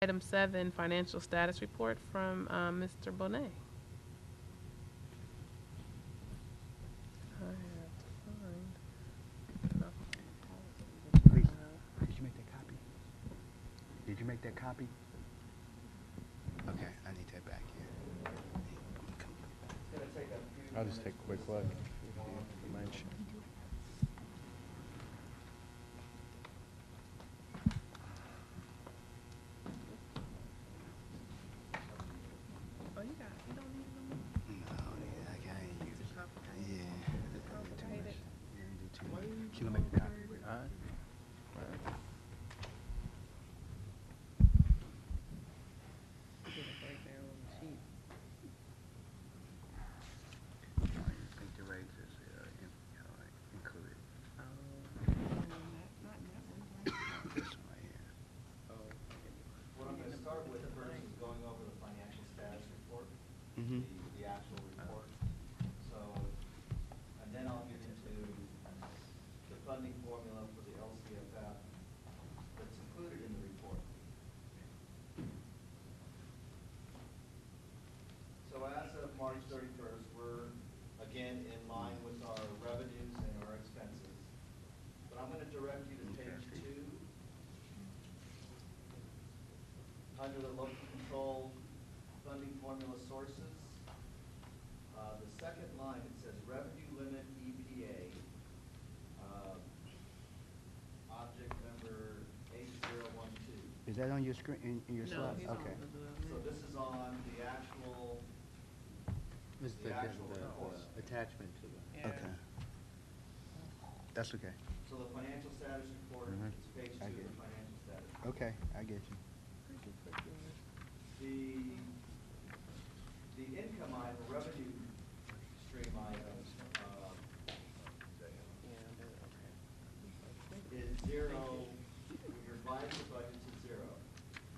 Item 7, financial status report from Mr. Bonet. I have to find Please, did you make that copy? Did you make that copy? Okay, I need that back here. I'll just take a quick look. If you mind. Oh, you don't need them. No, yeah, I can't use It's it. complicated. Yeah, It's I did too much. complicated. Yeah, I did too much. She gonna make a copy. All right. Get a breakdown on the sheet. I think the rates is included. Not in that one, right? This one right here. Oh, What I'm gonna start with first is going over the financial status report, Mm-hmm. the actual report. So, and then I'll get into the funding formula for the LCFF that's included in the report. So as of March 31st, we're again in line with our revenues and our expenses. But I'm gonna direct you to page 2. Under the local control funding formula sources, the second line, it says revenue limit EPA, object number 8012. Is that on your screen, in your No, slide? he's Okay. on So this is on the actual, This is The actual report. attachment to the. Yeah. Okay. That's okay. so the financial status report, Mhm. it's page 2 I of get the it. financial status. Okay, I get you. The income item, revenue stream item, is zero, we revised the budget to 0.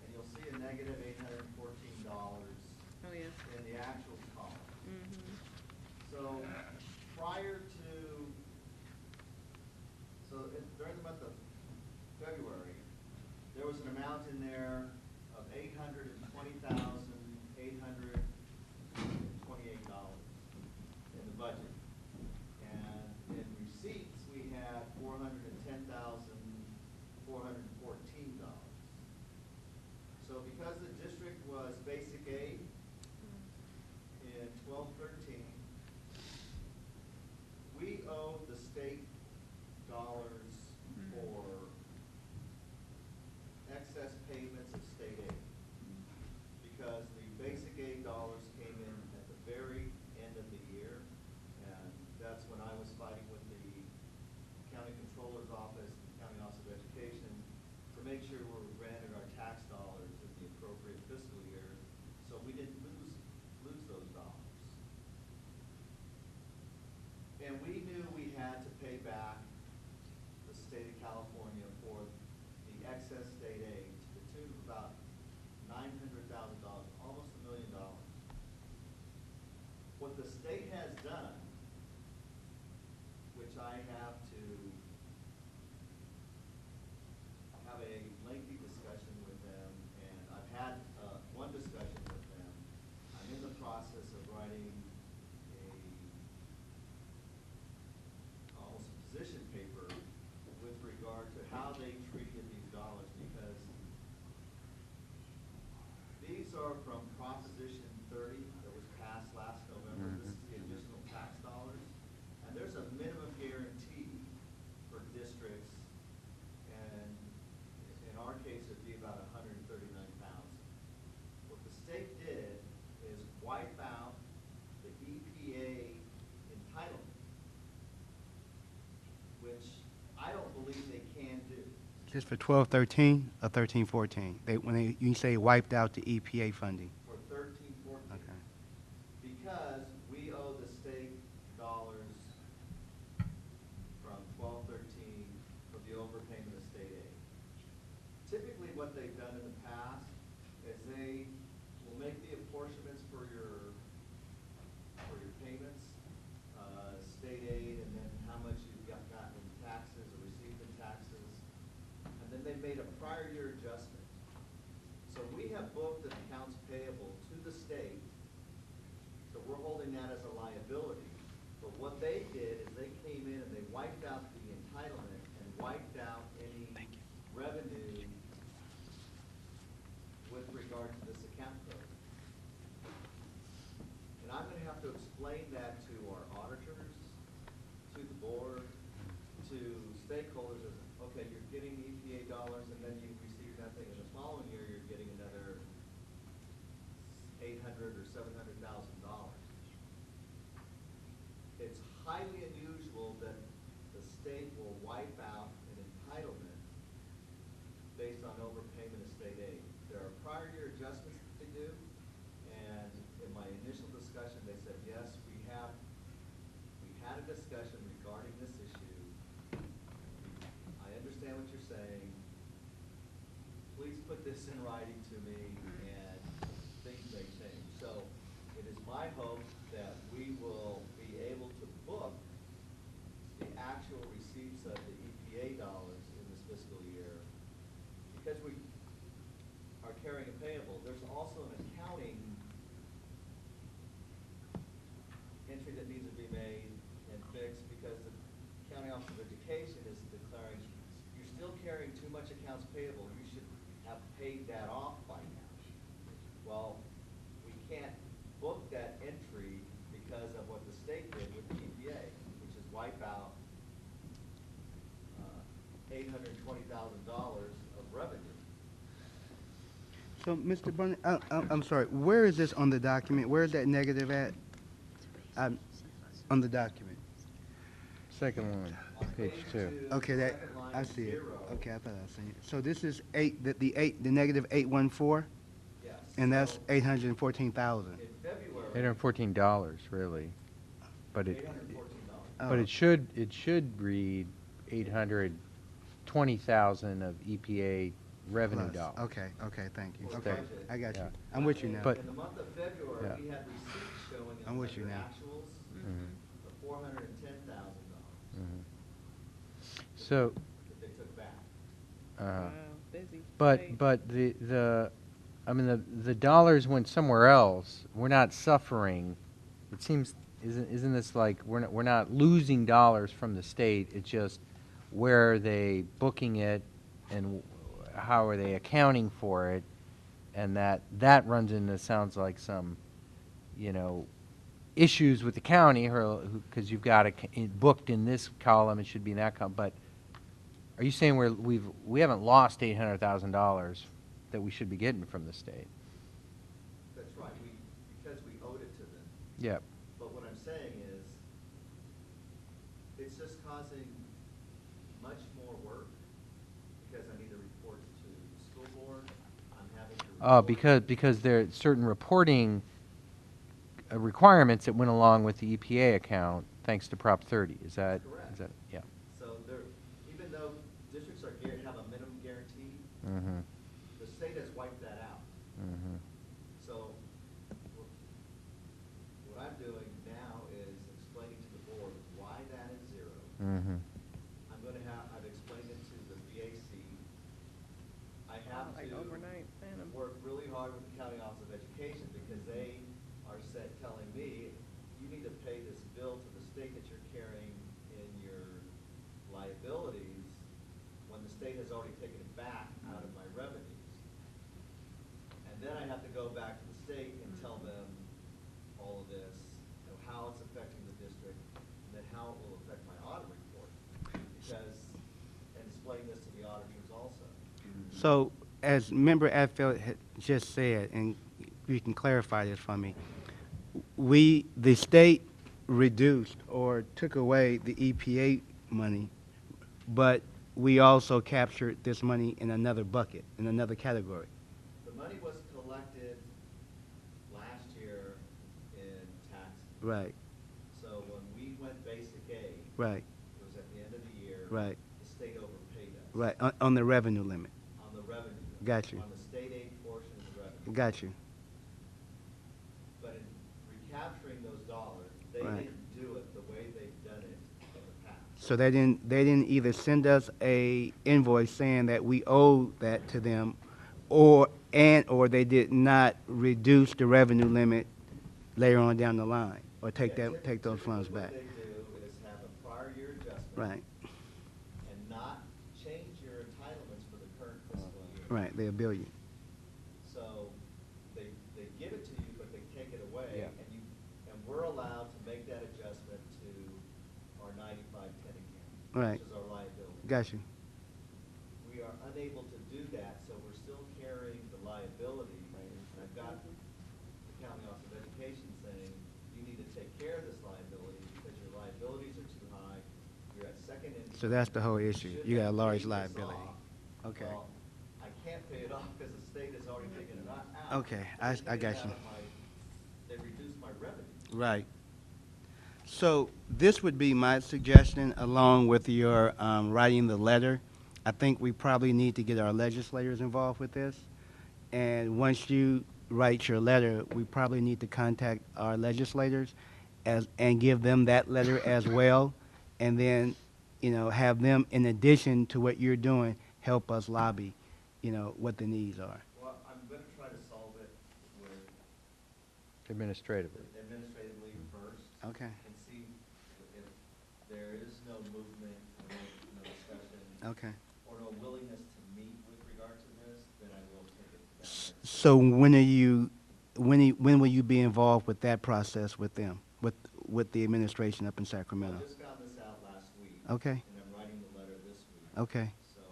And you'll see a negative $814 Oh, yeah. in the actuals column. Mm-hmm. So prior to, during the month of February, there was an amount in there of $820,828 in the budget. And in receipts, we had $410,414. So because the district was basic aid in 1213, we owed the state dollars for excess payments of state aid. Because the basic aid dollars came in at the very end of the year, and that's when I was fighting with the county controller's office, and the county office of education, to make sure we were granted our tax dollars in the appropriate fiscal year, so we didn't lose those dollars. And we knew we had to pay back the state of California for the excess state aid to the tune of about $900,000, almost $1 million. What the state has done, which I have to have a lengthy discussion with them, and I've had one discussion with them. I'm in the process of writing almost a position paper with regard to how they treated these dollars, because these are from Proposition 30 that was passed last November. This is the additional tax dollars. And there's a minimum guarantee for districts, and in our case, it'd be about $139,000. What the state did is wipe out the EPA entitlement, which I don't believe they can do. Just for 1213 or 1314? You say wiped out the EPA funding? For 1314. Okay. Because we owe the state dollars from 1213 for the overpayment of state aid. Typically, what they've done in the past is they will make the apportionments for your payments, state aid, and then how much you've gotten in taxes or received in taxes. And then they made a prior year adjustment. So we have booked an accounts payable to the state, so we're holding that as a liability. But what they did is they came in and they wiped out the entitlement and wiped out any revenue with regard to this account code. And I'm gonna have to explain that to our auditors, to the board, to stakeholders as, okay, you're getting EPA dollars and then you receive nothing, and the following year you're getting another $800,000 or $700,000. It's highly unusual that the state will wipe out an entitlement based on overpayment of state aid. There are prior year adjustments that they do, and in my initial discussion, they said, yes, we had a discussion regarding this issue. I understand what you're saying. Please put this in writing to me, and things may change. So it is my hope that we will be able to book the actual receipts of the EPA dollars in this fiscal year, because we are carrying a payable. There's also an accounting entry that needs to be made and fixed, because the County Office of Education is declaring you're still carrying too much accounts payable. You should have paid that off by now. Well, we can't book that entry because of what the state did with the EPA, which is wipe out $820,000 of revenue. So, Mr. Bunny, I'm sorry, where is this on the document? Where is that negative at? On the document? Second one, On page two. Okay, that, second line I is see it. 0. Okay, I thought I seen it. So this is the negative 814, Yes. and that's So 814,000. in February, $814, really, but it, $814. but it should read 820,000 of EPA revenue Plus. dollars. Okay, thank you. For Okay, budget. I got you. Yeah. I'm with you now. But- In the month of February, Yeah. we had receipts showing I'm with you under now. actuals Mhm. of $410,000 Mhm. So, that they took back. uh, Busy. but, Wait. but I mean, the dollars went somewhere else. We're not suffering. It seems, isn't this like, we're not losing dollars from the state, it's just where are they booking it and how are they accounting for it? And that runs into, sounds like some, issues with the county, because you've got it booked in this column, it should be in that column, but are you saying we haven't lost $800,000 that we should be getting from the state? That's right, because we owed it to them. Yep. But what I'm saying is, it's just causing much more work, because I need to report to the school board. I'm having to report. Because there are certain reporting requirements that went along with the EPA account, thanks to Prop 30. Is that? Correct. Is that? Yeah. So there, even though districts have a minimum guarantee, Mm-hmm. the state has wiped that out. Mm-hmm. So what I'm doing now is explaining to the board why that is 0. Mm-hmm. I've explained it to the VAC. I have Like to overnight, Phantom. work really hard with the County Office of Education, because they are telling me, you need to pay this bill to the state that you're carrying in your liabilities, when the state has already taken it back out of my revenues. And then I have to go back to the state and tell them all of this, how it's affecting the district, and then how it will affect my audit report. And explain this to the auditors also. So, as Member Atfield had just said, and you can clarify this for me, the state reduced or took away the EPA money, but we also captured this money in another bucket, in another category. The money was collected last year in taxes. Right, So when we went basic aid, right, it was at the end of the year. Right. The state overpaid us. right, on the revenue limit. On the revenue. Got you. On the state aid portion of the revenue. Got you. But in recapturing those dollars, they Right. didn't do it the way they've done it in the past. So they didn't either send us a invoice saying that we owe that to them, or they did not reduce the revenue limit later on down the line, or take Yeah, those funds typically back. what they do is have a prior year adjustment. Right, And not change your entitlements for the current fiscal year. right, they'll bill you. So they give it to you, but they take it away, Yeah. and we're allowed to make that adjustment to our 9510 account, Right. which is our liability. Got you. We are unable to do that, so we're still carrying the liability. And I've got the County Office of Education saying, you need to take care of this liability because your liabilities are too high. You're at second income. So that's the whole issue. Should You got a have large paid this liability. off. Okay. Well, I can't pay it off because the state has already taken it out. Okay, They I take it got out you. of they reduced my revenue. Right. So this would be my suggestion, along with your writing the letter. I think we probably need to get our legislators involved with this. And once you write your letter, we probably need to contact our legislators and give them that letter as well. And then, have them, in addition to what you're doing, help us lobby, what the needs are. Well, I'm going to try to solve it with Administratively. administratively first. Okay. And see if there is no movement, no discussion. Okay. Or no willingness to meet with regard to this, then I will take it to that next. So when will you be involved with that process with them, with the administration up in Sacramento? I just found this out last week. Okay. And I'm writing the letter this week. Okay. So,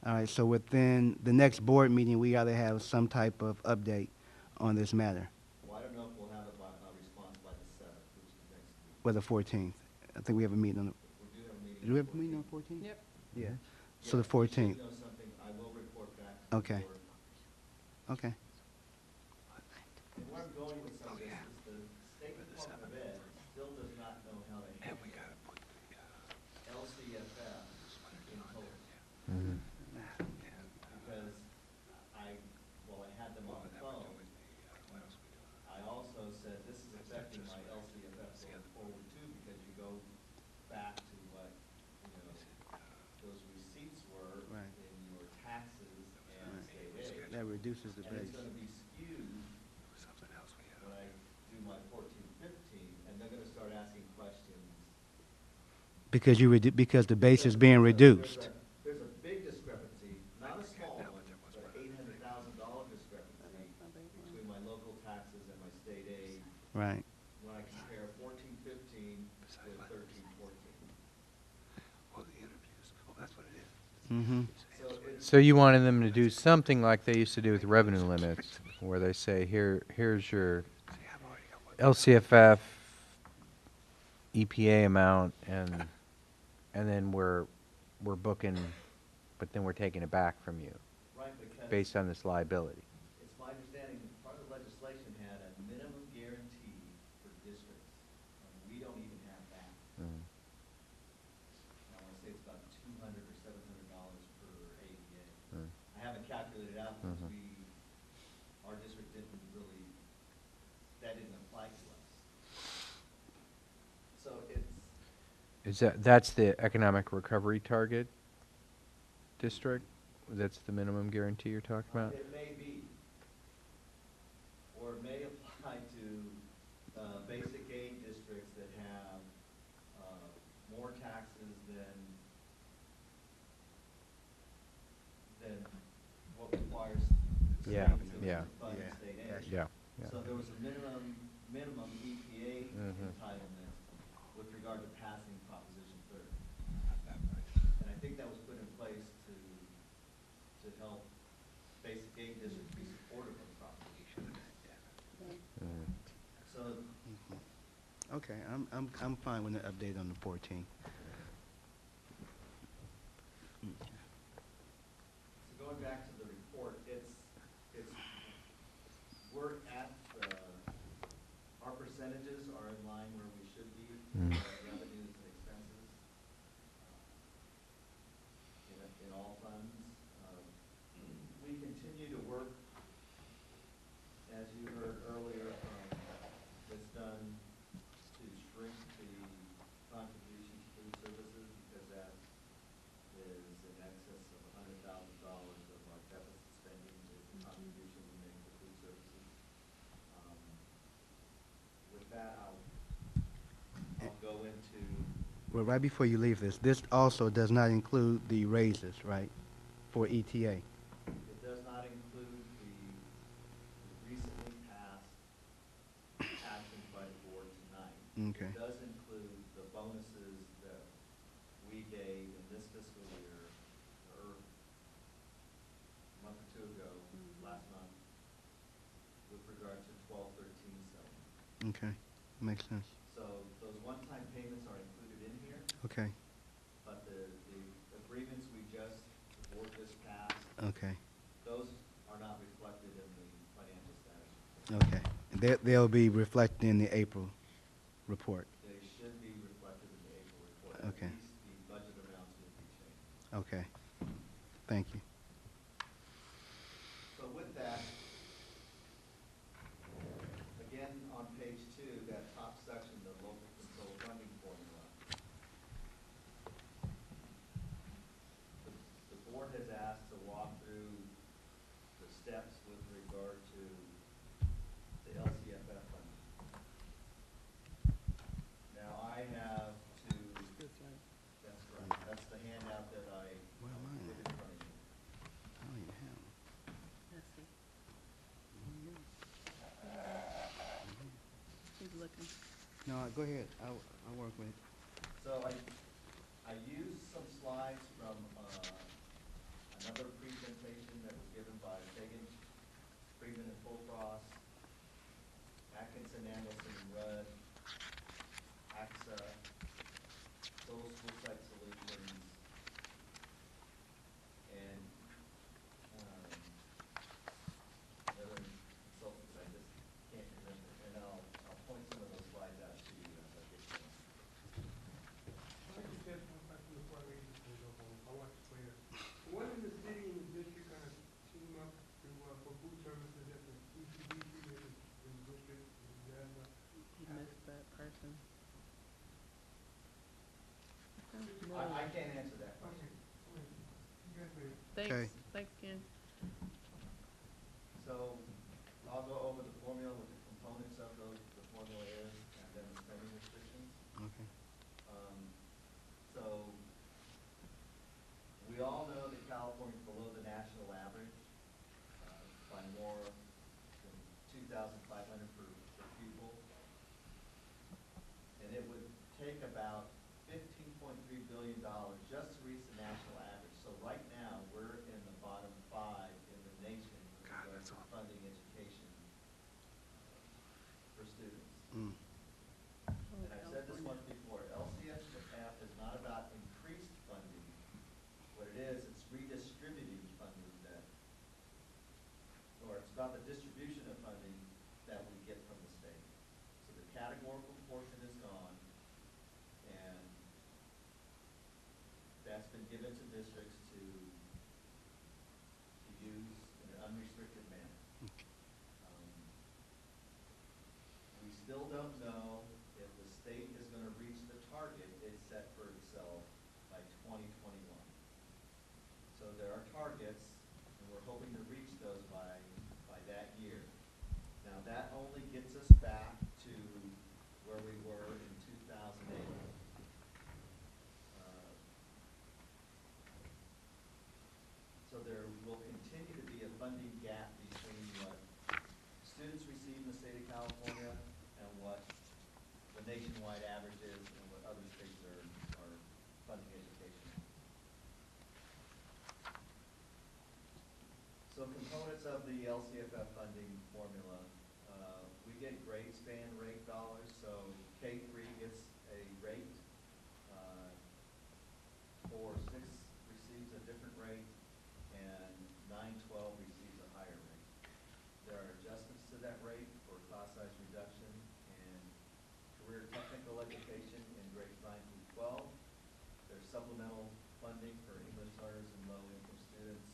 All right, so within the next board meeting, we got to have some type of update on this matter, well, I don't know if we'll have a response by the 7th, which is next week. or the 14th. I think we have a meeting on the, We do have a meeting. do we have a meeting on the 14th? Yep. Yeah. Yeah, So the if you 14th. know something, I will report back to the Okay. board. Okay. And where I'm going with some of this is the State Department of Ed still does not know how to handle LCFF in total. Mhm. Because I had them on the phone, I also said, this is affecting my LCFF going forward too, because you go back to what, those receipts were Right. in your taxes and Right. state aid. That reduces the And it's base. gonna be skewed when I do my 14-15, and they're gonna start asking questions. Because the base is being reduced. There's a big discrepancy, not a small one, but $800,000 discrepancy between my local taxes and my state aid Right. when I compare 14-15 with 13-14. Mm-hmm. So it's, So you wanted them to do something like they used to do with revenue limits, where they say, here's your LCFF, EPA amount, and then we're booking, but then we're taking it back from you, right, because based on this liability. it's my understanding that part of the legislation had a minimum guarantee for districts, and we don't even have that. Mhm. I want to say it's about $200 or $700 per ADA. Mm. I haven't calculated out because Mhm. our district didn't really, that didn't apply to us. So That's the economic recovery target district? That's the minimum guarantee you're talking about? it may be, or it may apply to basic aid districts that have more taxes than what requires the Yeah, state to yeah. fund Yeah, state gotcha. aid. Yeah, yeah. So there was a minimum EPA Mhm. entitlement with regard to passing Proposition 30. And I think that was put in place to help basic aid districts be supportive of Proposition. Mhm. So, Okay, I'm fine with the update on the 14th. so going back to the report, we're at, our percentages are in line where we should be, Mm. revenues and expenses, in all funds. We continue to work, as you heard earlier, it's done to shrink the contributions to well, right before you leave this also does not include the raises, right, for E ETA? It does not include the recently passed actions by the board tonight. Okay. It does include the bonuses that we gave in this fiscal year, or a month or two ago, last month, with regard to 12-13 settlement. Okay, makes sense. So those one-time payments are included in here, Okay, but the agreements we just, the board just passed, okay, those are not reflected in the financial status. okay. They'll be reflected in the April report. They should be reflected in the April report. Okay. At least the budget amounts will be changed. Okay, thank you. So with that, again, on page 2, that top section, the local control funding formula. The board has asked to walk through the steps with regard to the LCFF funding. Now, I have to, that's right, that's the handout that I Where am I put at? in front of you. I don't even have them. Let's see. He's looking. No, go ahead. I'll work with it. So I used some slides from another presentation that was given by Fagan, Friedman and Fulcross, Atkinson, Anderson and Rudd, AXA, Total School Site Solutions, and another consultant that I just can't remember. And I'll point some of those slides out to you as I get to them. I just have one question before I read this thing up on, I want to clear. When is the city and the district gonna team up to, for food services at the ECDC in the district? Is that, He missed that person. I can't answer that okay, question. you guys may. Okay. Thanks, Ken. So I'll go over the formula, what the components of the formula is, and then the spending restrictions. Okay. So we all know that California's below the national average by more than 2,500 per pupil. And it would take about $15.3 billion just to reach the national average. So right now, we're in the bottom 5 in the nation with regard to funding education for students. Mm. And I've said this once before, LCFF is not about increased funding. What it is, it's redistributing funding that, or it's about the distribution of funding that we get from the state. So the categorical portion is gone, and that's been given to districts to use in an unrestricted manner. We still don't know if the state is going to reach the target it set for itself by 2021. So there are targets, and we're hoping to reach those by that year. Now, that only gets us back to where we were in 2008. So there will continue to be a funding gap between what students receive in the state of California and what the nationwide average is and what other states are funding education. So components of the LCFF funding formula, we get grade span rate dollars, so K-3 gets a rate, 4-6 receives a different rate, and 9-12 receives a higher rate. There are adjustments to that rate for class size reduction and career technical education in grades 9 through 12. There's supplemental funding for English learners and low-income students,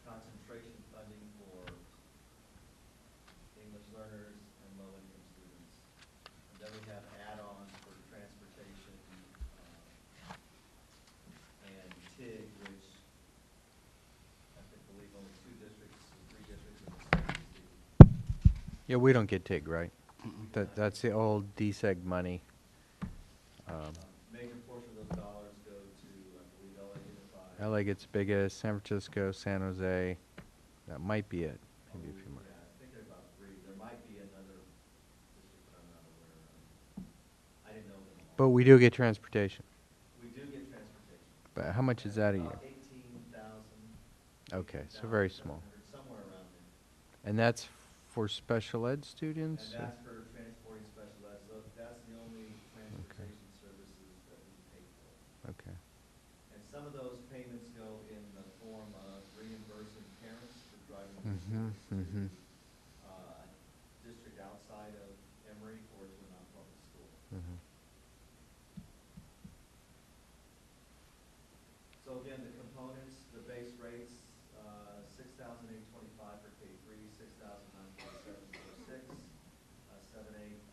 concentration funding for English learners and low-income students. And then we have add-ons for transportation and TIG, which I believe only 2 districts, 3 districts in the state receive. Yeah, we don't get TIG, right? That's the old DSEG money. Major portion LA gets biggest, San Francisco, San Jose, that might be it, maybe a few more. Yeah, I think there are about three. There might be another district that I'm not aware of. I didn't know them all. But we do get transportation. We do get transportation. But how much is that a year? About 18,000. Okay, so very small. 18,700, somewhere around there. And that's for special ed students? And or- that's for transporting special ed, so that's the only transportation services that we pay for. Okay. And some of those payments go in the form of reimbursing parents for driving their Mhm, students mhm. to district outside of Emery or to a non-public school. Mhm. So again, the components, the base rates, 6,825 for K3, 6,947 for 6, 7-8,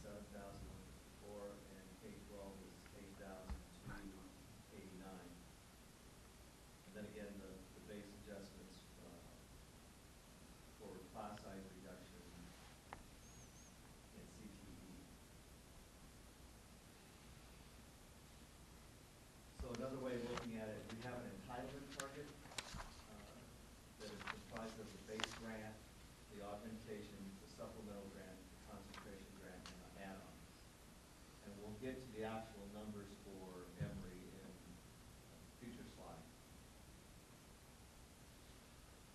7,004, and K12 is 8,289. And then again, the base adjustments for class size reduction and CTE. So another way of looking at it, we have an entitlement target that is comprised of the base grant, the augmentation, the supplemental grant, the concentration grant, and the add-ons. And we'll get to the actual numbers for Emery in a future slide.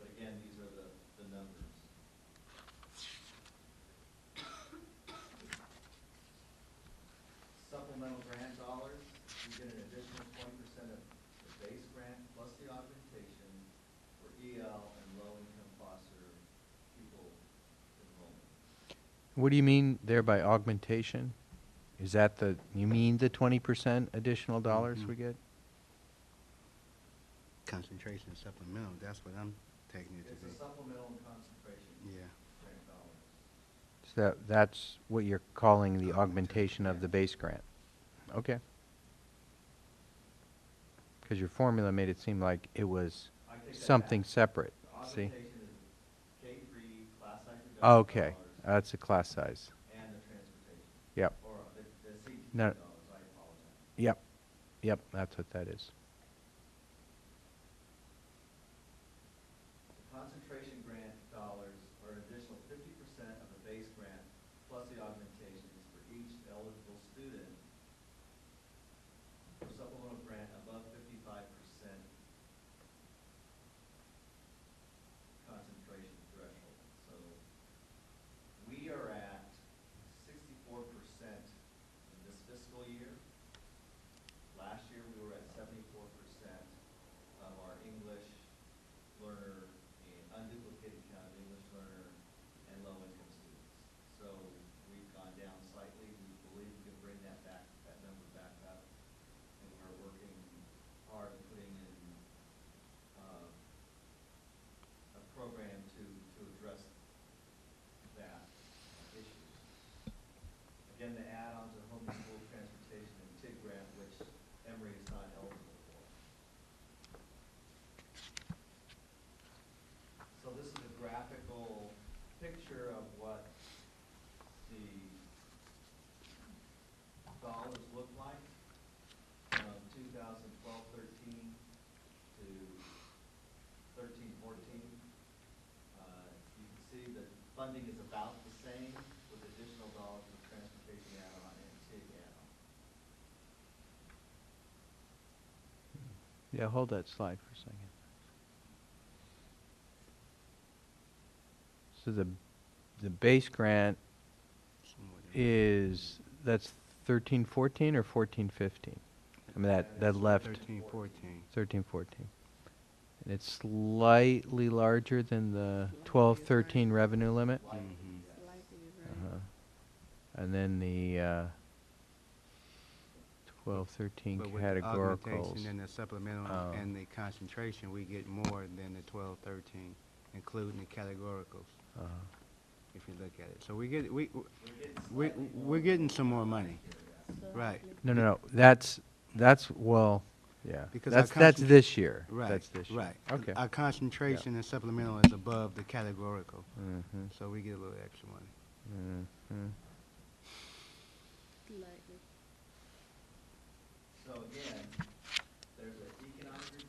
But again, these are the numbers. Supplemental grant dollars, we get an additional 20% of the base grant plus the augmentation for EL and low-income foster pupil enrollment. What do you mean there by augmentation? Is that you mean the 20% additional dollars Mhm. we get? Concentration supplemental, that's what I'm taking it to It's be. a supplemental and concentration Yeah. grant dollars. So that's what you're calling the augmentation of the base grant? Okay. Because your formula made it seem like it was I take that something back. separate, The see? augmentation is K3 class size reduction Oh, okay, dollars that's a class size. and the transportation. Yep, Or the CTE No. dollars, I apologize. yep, that's what that is. The concentration grant dollars are an additional 50% of the base grant plus the augmentations for each eligible student for supplemental grant above 55% concentration threshold. So we are at 64% in this fiscal year. Last year, we were at 74% of our English learner, and unduplicated count of English learner and low-income students. So we've gone down slightly. We believe we can bring that number back up. And we're working hard and putting in a program to address that issue. Again, the add-ons are home and school transportation and TIG grant, which Emery is not eligible for. So this is a graphical picture of what the dollars look like from 2012-13 to 13-14. You can see that funding is about the same with additional dollars for transportation add-on and TIG add-on. Yeah, hold that slide for a second. So the base grant is, that's 13-14 or 14-15? I mean, that left 13-14. 13-14. And it's slightly larger than the 12-13 revenue limit? Slightly, Mhm. yes. Uh-huh. And then the 12-13 But with the categoricals. augmentation and the supplemental Oh. and the concentration, we get more than the 12-13, including the categoricals, Uh, if you look at it. So we get, We're getting we, slightly more we're getting than some more last money, year, yes. right? no, that's, well, yeah. Because our That's this year. Right, That's this year. right. Okay. Our concentration and supplemental is above the categorical, Mm-hmm. so we get a little extra money. Mm-hmm. So again, there's an economic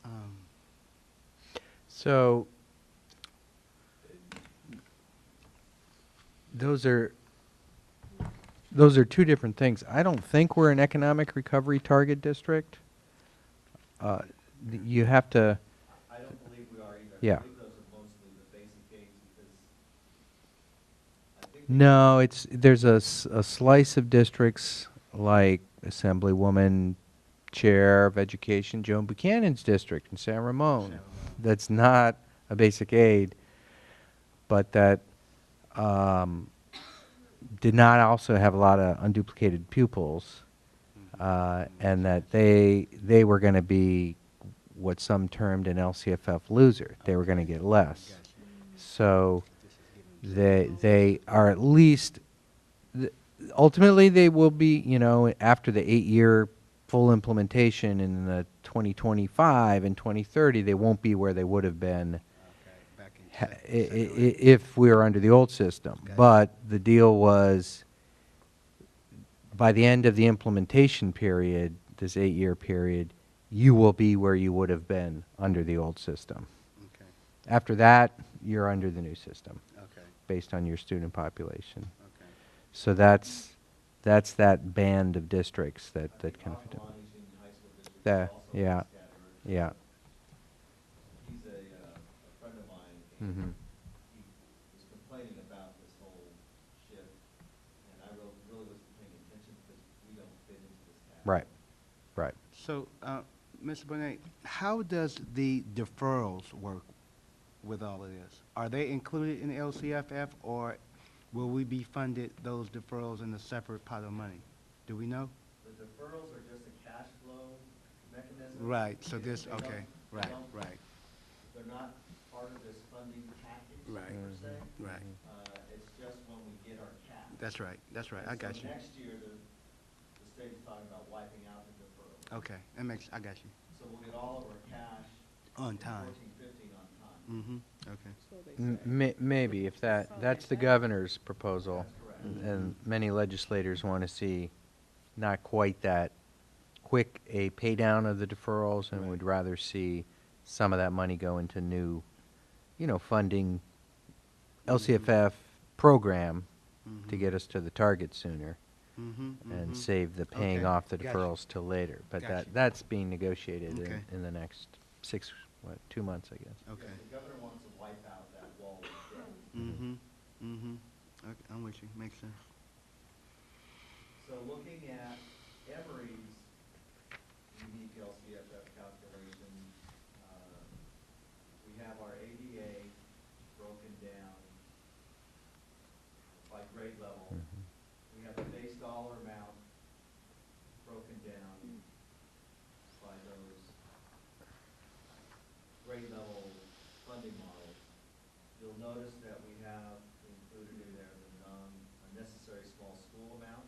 Um, So those are two different things. I don't think we're an economic recovery target district. You have to, I don't believe we are either. Yeah. I believe those are mostly the basic aids because I think. no, there's a slice of districts like Assemblywoman Chair of Education Joan Buchanan's district in San Ramon. That's not a basic aid, but that did not also have a lot of unduplicated pupils, and that they were going to be what some termed an LCFF loser. They were going to get less. Gotcha. So This is giving they are at least ultimately they will be, after the 8-year full implementation in the 2025 and 2030, they won't be where they would have been back in if we were under the old system. Gotcha. But the deal was, by the end of the implementation period, this 8-year period, you will be where you would have been under the old system. Okay, After that, you're under the new system okay, based on your student population. okay. So that's that band of districts that I think kind of fit in. Alkalani's Union High School District The- is also in yeah, this category. yeah. He's a friend of mine, and Mhm. he was complaining about this whole shift, and I really wasn't paying attention because we don't fit into this category. Right, right. So, Mr. Bonet, how does the deferrals work with all of this? Are they included in LCFF, or will we be funded those deferrals in a separate pot of money? Do we know? The deferrals are just a cash flow mechanism. Right, so They- this, they don't- okay, they right, don't- right, They're not part of this funding package Right. per se. right. It's just when we get our cap. That's right, I And got so you. next year, the state is talking about wiping out the deferral. Okay, I got you. So we'll get all of our cash. On time. 14, 15 on time. Mm-hmm, okay. So they say. Maybe, if that's the governor's proposal. That's correct. And many legislators want to see not quite that quick a pay down of the deferrals, and Right. would rather see some of that money go into new, funding LCFF program to Mhm. get us to the target sooner, Mm-hmm, and save the paying Okay, off the gotcha. deferrals till later. But Gotcha. that's being negotiated Okay. in the next 2 months, I guess. Okay. Yes, the governor wants to wipe out that wall of debt. Mm-hmm, mm-hmm. Okay, I'm with you, makes sense. So looking at Emery's unique LCFF calculation, we have our ADA broken down by grade level. Mhm. We have the base dollar amount broken down by those grade level funding models. You'll notice that we have included in there the unnecessary small school amount.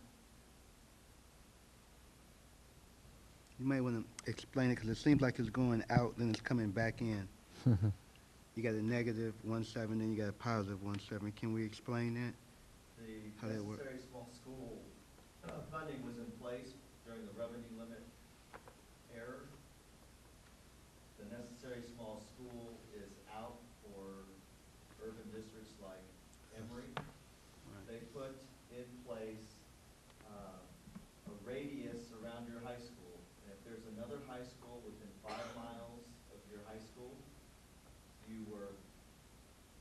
You might want to explain it, because it seems like it's going out, then it's coming back in. You got a negative 1.7, then you got a positive 1.7. Can we explain that? The How that work? necessary small school funding was in place during the revenue limit error. The necessary small school is out for urban districts like Emery. They put in place a radius around your high school. And if there's another high school within 5 miles of your high school, you were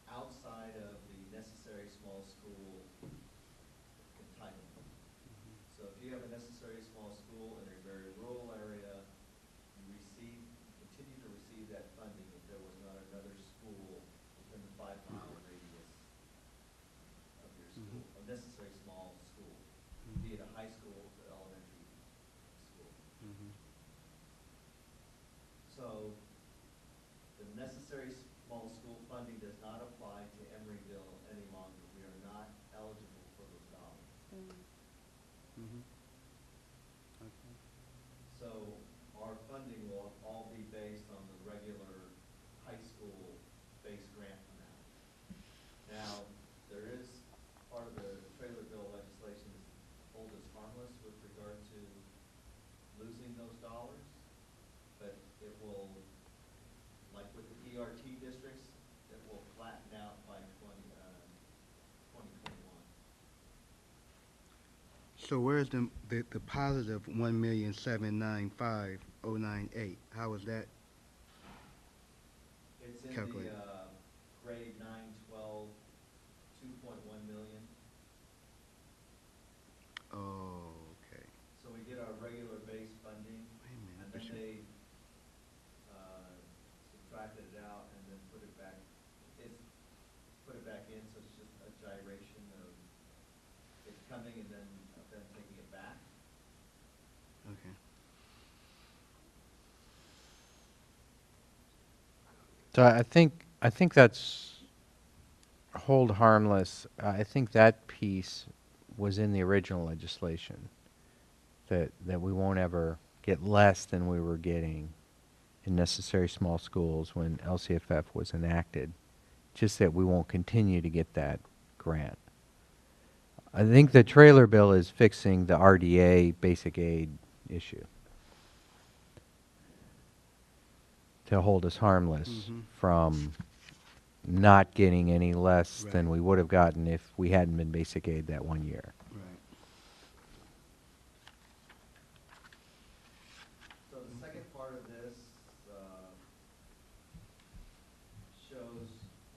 outside of the necessary small school entitlement. So if you have a necessary small school in a very rural area, you continue to receive that funding if there was not another school within the 5-mile radius of your school, a necessary small school, be it a high school or elementary school. Mhm. So the necessary small school funding does not apply to Emeryville any longer. We are not eligible for those dollars. Mhm. Okay. So our funding will all be based on the regular high school base grant amount. Now, there is part of the trailer bill legislation is hold us harmless with regard to losing those dollars, but it will So where's the positive 1,795,098? How is that? It's in Calculate. the, grade 912, 2.1 million. Oh, okay. So we get our regular base funding, Wait a minute, and but then you- they, subtracted it out and then put it back, it's, put it back in, so it's just a gyration of it coming and then of them taking it back. Okay. So I think that's hold harmless. I think that piece was in the original legislation, that we won't ever get less than we were getting in necessary small schools when LCFF was enacted, just that we won't continue to get that grant. I think the trailer bill is fixing the RDA basic aid issue to hold us harmless Mhm. from not getting any less than Right. we would have gotten if we hadn't been basic aid that 1 year. Right. So the second part of this, shows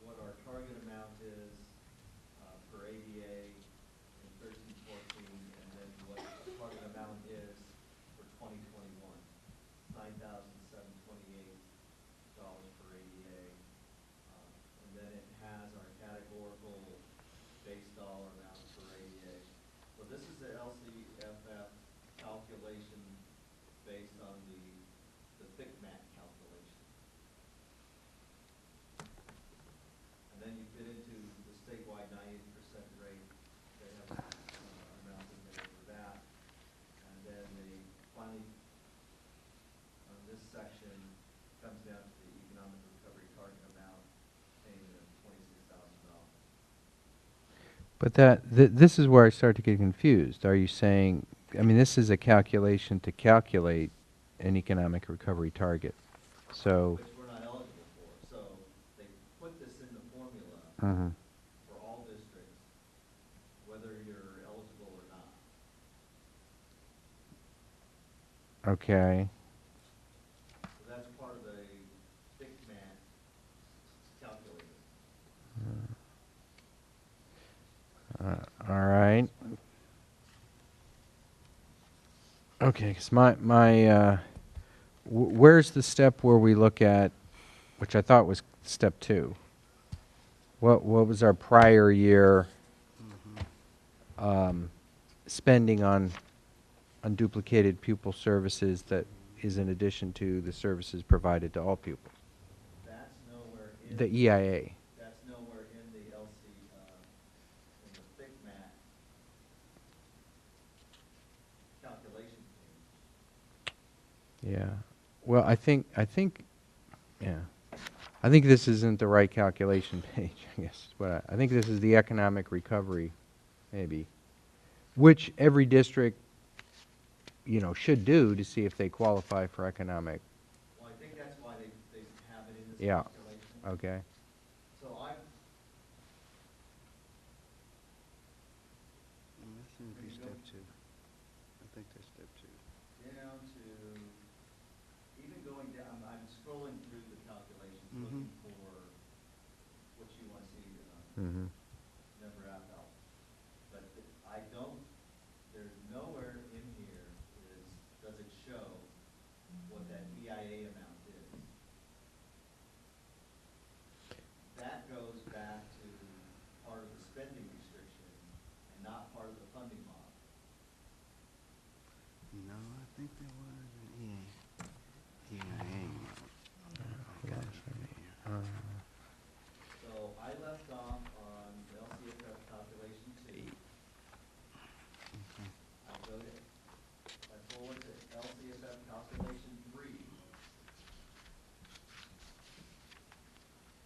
what our target amount is, for ADA in 13-14, and then what the target amount is for 2021, $9,728 for ADA. And then it has our categorical base dollar amount for ADA. So this is the LCFF calculation based on the thick mat calculation. And then you fit into the statewide 98% rate. They have amounts in there for that. And then they finally, on this section, comes down to the economic recovery target amount, payment of $26,000. But this is where I start to get confused. Are you saying, I mean, this is a calculation to calculate an economic recovery target. So, Which we're not eligible for. So they put this in the formula mhm. for all districts, whether you're eligible or not. Okay. So that's part of the thick mat calculator. All right. Okay, because where's the step where we look at, which I thought was step 2? What was our prior year spending on unduplicated pupil services that is in addition to the services provided to all pupils? That's nowhere in. The EIA. That's nowhere in the LC, in the thick mat calculation page. Yeah. Well, I think, yeah. I think this isn't the right calculation page, I guess. But I think this is the economic recovery, maybe, which every district, should do to see if they qualify for economic. Well, I think that's why they have it in this Yeah. calculation. Okay. So I, That seems to be step 2. I think that's step 2. down to, even going down, I'm scrolling through the calculations, Mhm. looking for what you want to see, Mm-hmm. member out. But I don't, there's nowhere in here does it show what that EIA amount is. That goes back to part of the spending restriction and not part of the funding model. No, I think there was an EIA. So I left off on the LCFF calculation 2. I go to, I forward to LCFF calculation 3.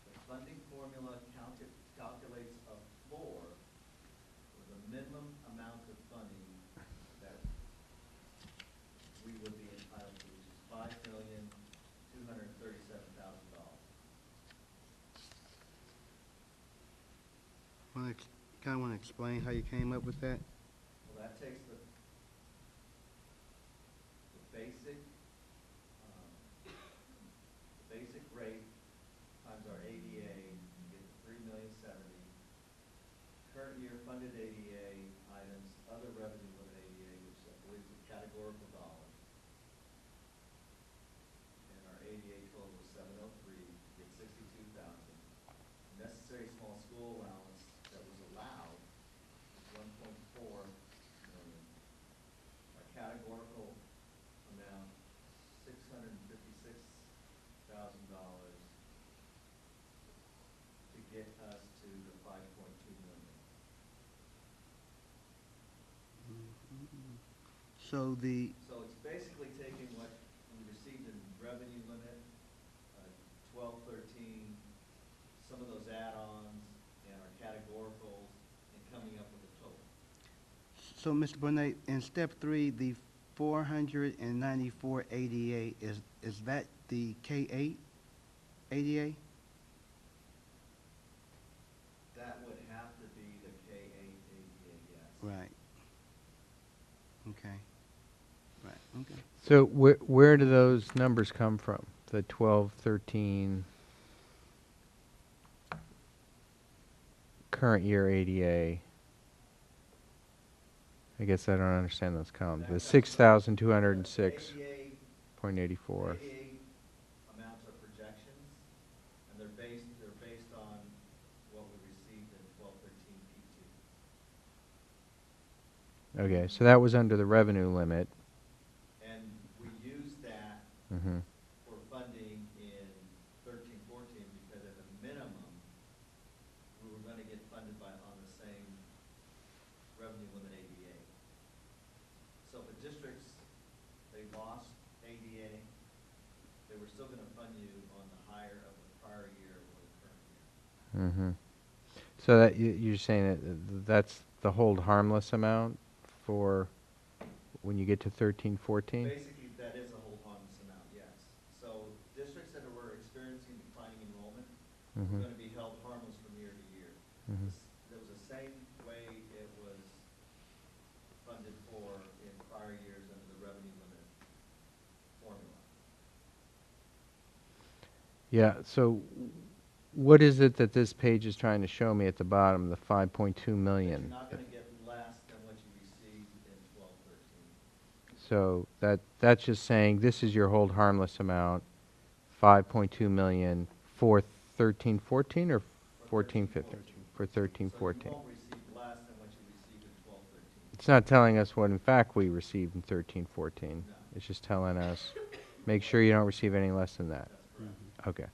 The funding formula calculates a floor for the minimum amount of funding that we would be entitled to, which is $5,237,000. Kind of want to explain how you came up with that? Well, that takes the basic, basic rate times our ADA, you get 3,070,000. Current year funded ADA items, other revenue limit ADA, which I believe is a categorical dollar. And our ADA total was 703, get 62,000. Necessary small school allowance that was allowed is 1.4 million. Our categorical amount, $656,000 to get us to the 5.2 million. So the, So it's basically taking what we received in revenue limit, 12, 13, some of those add-ons, and our categoricals, and coming up with a total. so Mr. Bonet, in step 3, the 494 ADA, is that the K-8 ADA? That would have to be the K-8 ADA, yes. Right. Okay. Right, okay. So where do those numbers come from? The 12, 13, current year ADA? I guess I don't understand those columns. The 6,206.84. ADA amounts are projections, and they're based on what we received in 12, 13 P2. Okay, so that was under the revenue limit. And we used that Mm-hmm. for funding in 13, 14, because at the minimum, we were gonna get funded on the same revenue limit ADA. So if the districts, they lost ADA, they were still gonna fund you on the higher of the prior year or the current year. Mm-hmm. So that you're saying that that's the hold harmless amount for when you get to 13, 14? Basically, that is a hold harmless amount, yes. So districts that were experiencing declining enrollment Mhm. were gonna be held harmless from year to year. Mhm. That was the same way it was funded for in prior years under the revenue limit formula. Yeah, so what is it that this page is trying to show me at the bottom, the 5.2 But million? you're not gonna get less than what you received in 12, 13. So that's just saying this is your hold harmless amount, 5.2 million for 13, 14 or 14, 15? For 13, So 14. you won't receive less than what you received in 12, 13. It's not telling us what in fact we received in 13, 14. No. It's just telling us, make sure you don't receive any less than that. That's correct. Okay.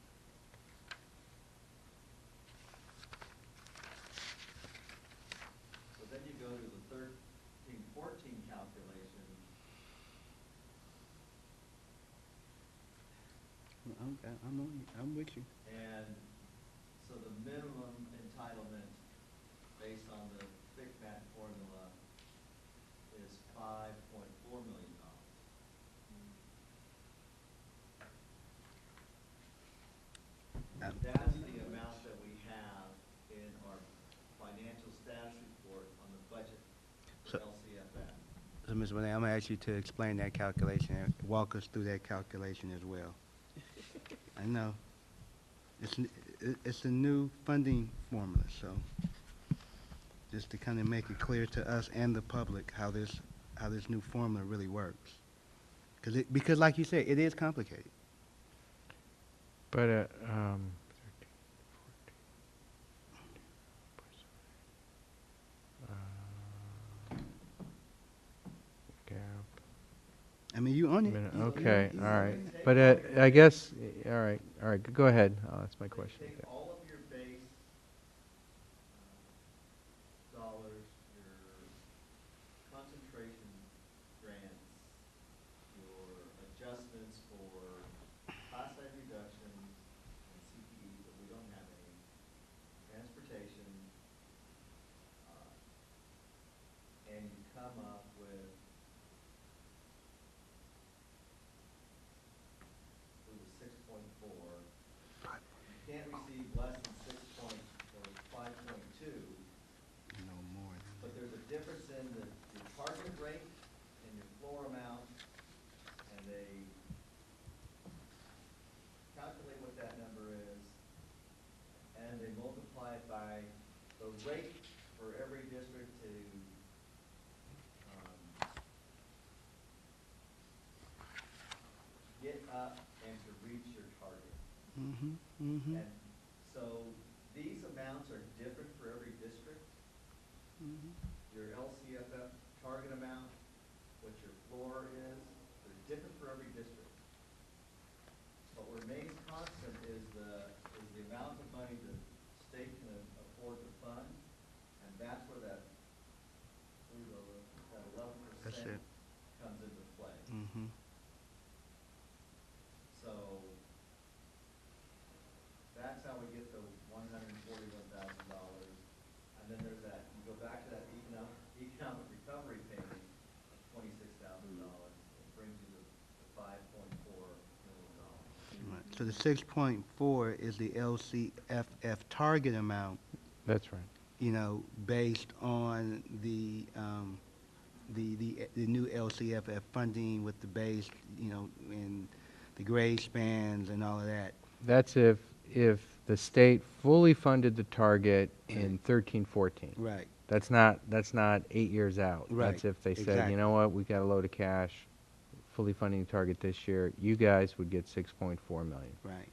So then you go to the 13, 14 calculation. I'm with you. And so the minimum entitlement based on the FICMAT formula is $5.4 million. That's the amount that we have in our financial status report on the budget for So- LCFF. So, Ms. Bonet, I'm gonna ask you to explain that calculation and walk us through that calculation as well. I know. It's a new funding formula, so just to kind of make it clear to us and the public how this new formula really works. Because like you said, it is complicated. But, gap. I mean, you own it. Okay, all right. But I guess, all right, go ahead. I'll ask my question. Take all of your base dollars, your concentration grants, your adjustments for class size reductions and CPE, but we don't have any, transportation, and you come up with, it was 6.4. You can't receive less the rate for every district to, get up and to reach your target. Mm-hmm, mm-hmm, And so these amounts are different for every district. mm-hmm. Your LCFF target amount, what your floor is, they're different for every district. What remains constant is the amount of money the state can afford to fund, and that's where that 11% That's it. comes into play. Mm-hmm. So that's how we get the $141,000. And then there's that, you go back to that economic recovery payment of $26,000. It brings you to the $5.4 million. Right. So the 6.4 is the LCFF target amount, That's right. you know, based on the new LCFF funding with the base, you know, and the grade spans and all of that. That's if the state fully funded the target in 13-14. Right. That's not 8 years out. Right, That's if they said, exactly. you know what, we got a load of cash, fully funding the target this year. You guys would get 6.4 million, Right.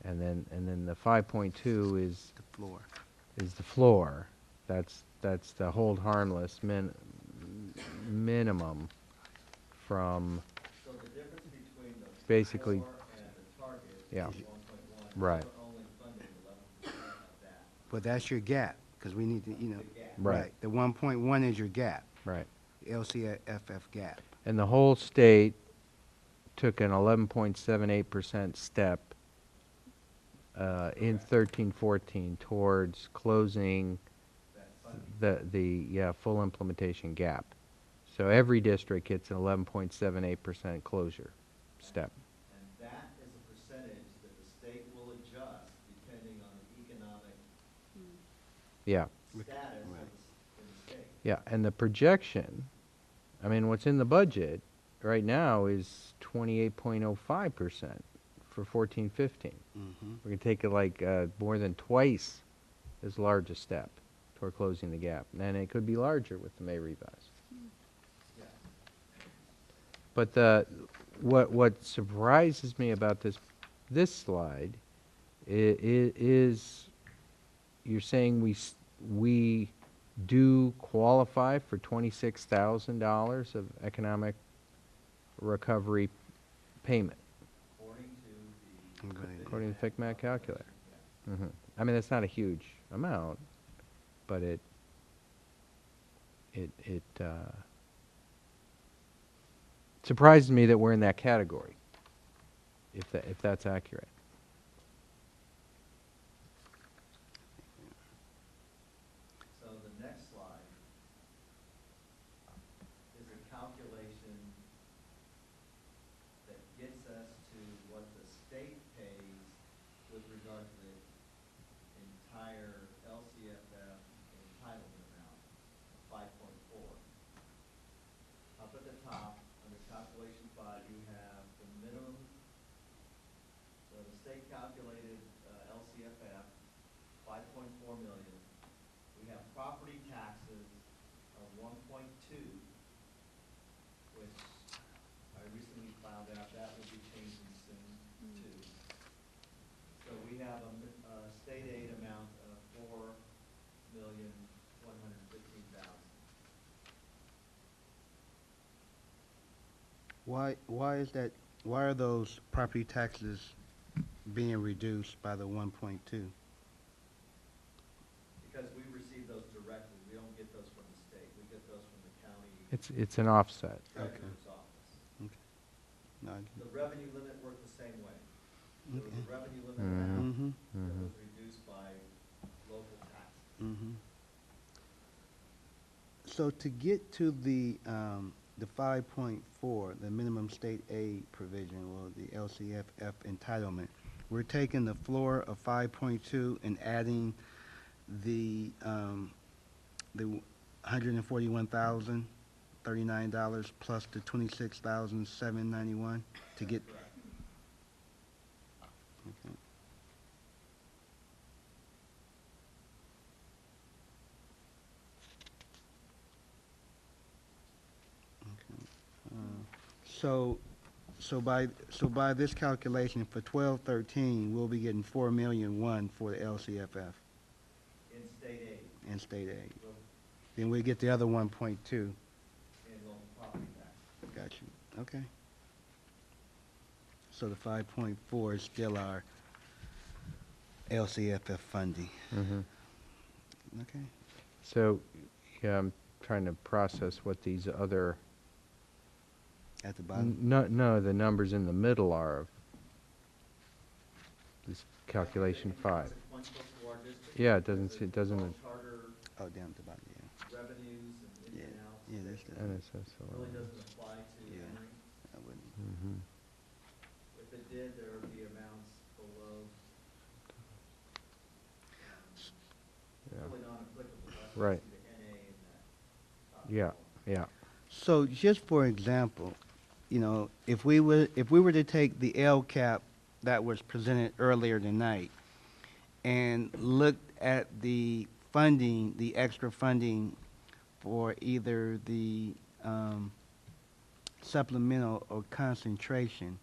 and then the 5.2 is The floor. the floor. That's the hold harmless minimum from So the difference between the basically. floor and the target Yeah. is 1.1. Right. We're only funding 11% of that. But that's your gap, because we need to, you know. The gap. Right. The 1.1 is your gap, Right. the LCFF gap. And the whole state took an 11.78% step in 13-14 towards closing That funding. the full implementation gap. So every district gets an 11.78% closure step. And that is a percentage that the state will adjust depending on the economic Yeah. status Right. in the state. Yeah, and the projection, I mean, what's in the budget right now is 28.05% for 14-15. Mm-hmm. We're going to take it like more than twice as large a step toward closing the gap. And it could be larger with the May revise. Yeah. But what surprises me about this slide is you're saying we do qualify for $26,000 of economic recovery payment, according to the FICMAC calculator. Yeah. I mean, that's not a huge amount, but it surprises me that we're in that category, if that's accurate. So the next slide is a calculation that gets us to what the state pays with regard to the entire LCFF entitlement amount, 5.4. Up at the top, under calculation 5, you have the minimum. So the state calculated LCFF, 5.4 million. We have property taxes of 1.2, which I recently found out that will be changing soon too. So we have a state aid amount of 4,115,000. Why is that, why are those property taxes being reduced by the 1.2? Because we receive those directly, we don't get those from the state, we get those from the county It's an offset. treasurer's office. Okay. No, The revenue limit worked the same way. There was a Okay. revenue limit Mhm. amount Mhm. that was reduced by local taxes. Mm-hmm. So to get to the 5.4, the minimum state aid provision, or the LCFF entitlement, we're taking the floor of 5.2 and adding the $141,039 plus the $26,791 to get. Correct. Okay. So by this calculation for 12-13, we'll be getting 4,000,001 for the LCFF In state aid, and state aid. will- Then we get the other 1.2. in local property tax. Got you. Okay. So the 5.4 is still our LCFF funding. Mm-hmm. Okay. So, yeah, I'm trying to process what these other, At the bottom. no, the numbers in the middle are of this calculation Is it 5. inconsequential to our district? Yeah, it doesn't, Because it doesn't, all charter Oh, down at the bottom, yeah. revenues and ins Yeah, and outs. yeah, that this does. NSS Really allowance. doesn't apply to Yeah. Emery. I wouldn't. Mm-hmm. If it did, there would be amounts below. Yeah. Really non-applicable. That's Right. why you see the NA in that top Yeah, column. yeah. So just for example, you know, if we were to take the LCAP that was presented earlier tonight and look at the funding, the extra funding for either the supplemental or concentration,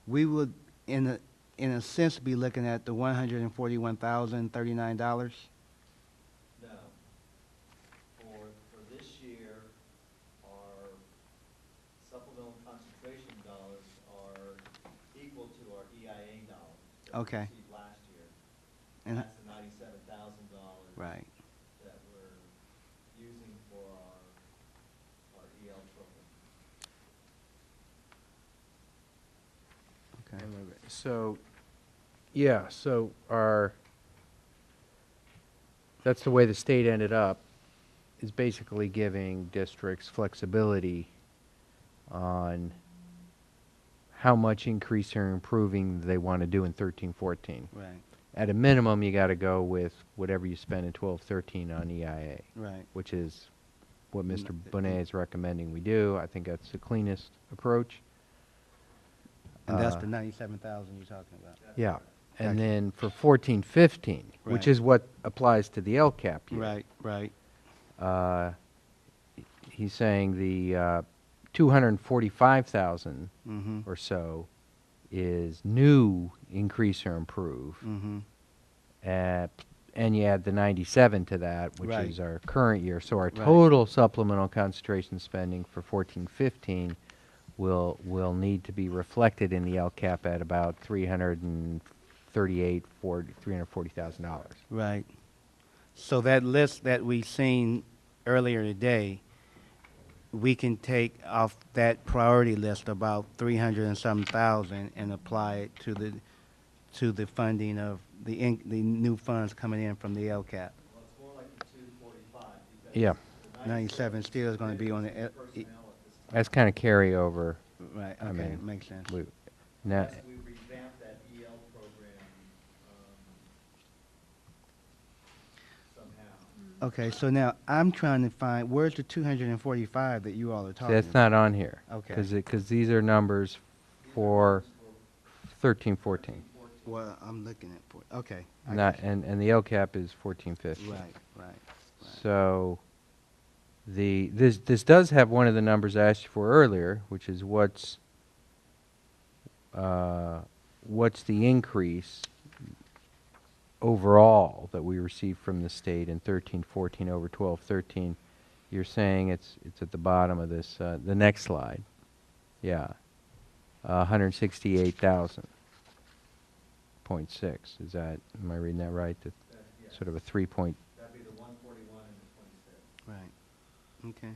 we would in a sense be looking at the $141,039. No. For this year, our supplemental concentration dollars are equal to our EIA dollars that we Okay. received last year. And That's the $97,000. right. That we're using for our EL program. Okay. So, yeah, so that's the way the state ended up, is basically giving districts flexibility on how much increase or improving they want to do in 13-14. Right. At a minimum, you got to go with whatever you spend in 12-13 on EIA, Right. which is what Mr. Mm, Bonet is recommending we do. I think that's the cleanest approach. And that's Uh, the 97,000 you're talking about. That's Yeah, correct. and Gotcha. then for 14-15, which Right. is what applies to the LCAP year. Right, right. uh, He's saying the 245,000 Mm-hmm. or so is new increase or improve. Mm-hmm. And you add the 97 to that, which Right. is our current year. So our Right. total supplemental concentration spending for 14-15 will need to be reflected in the LCAP at about $340,000. Right. So that list that we seen earlier today, we can take off that priority list about 300 and some thousand and apply it to the funding of the new funds coming in from the LCAP. Well, it's more like the 245 because. Yeah. the 97 still is gonna be on the personnel L- at this time. That's kind of carryover. Right, I okay, mean, makes sense. Now, Yes, we revamped that EL program somehow. Okay, so now I'm trying to find, where's the 245 that you all are talking that's about? not on here. Okay. Because these are numbers for 13-14. Well, I'm looking at, okay. I Not, got you. and the LCAP is 14-15. Right, right. So this does have one of the numbers I asked you for earlier, which is what's the increase overall that we received from the state in 13-14 over 12-13. You're saying it's at the bottom of this the next slide. Yeah, 168,000.6. Is that, am I reading that right? That Yes. sort of a 3.141. That'd be the 141 and the 26. Right, okay.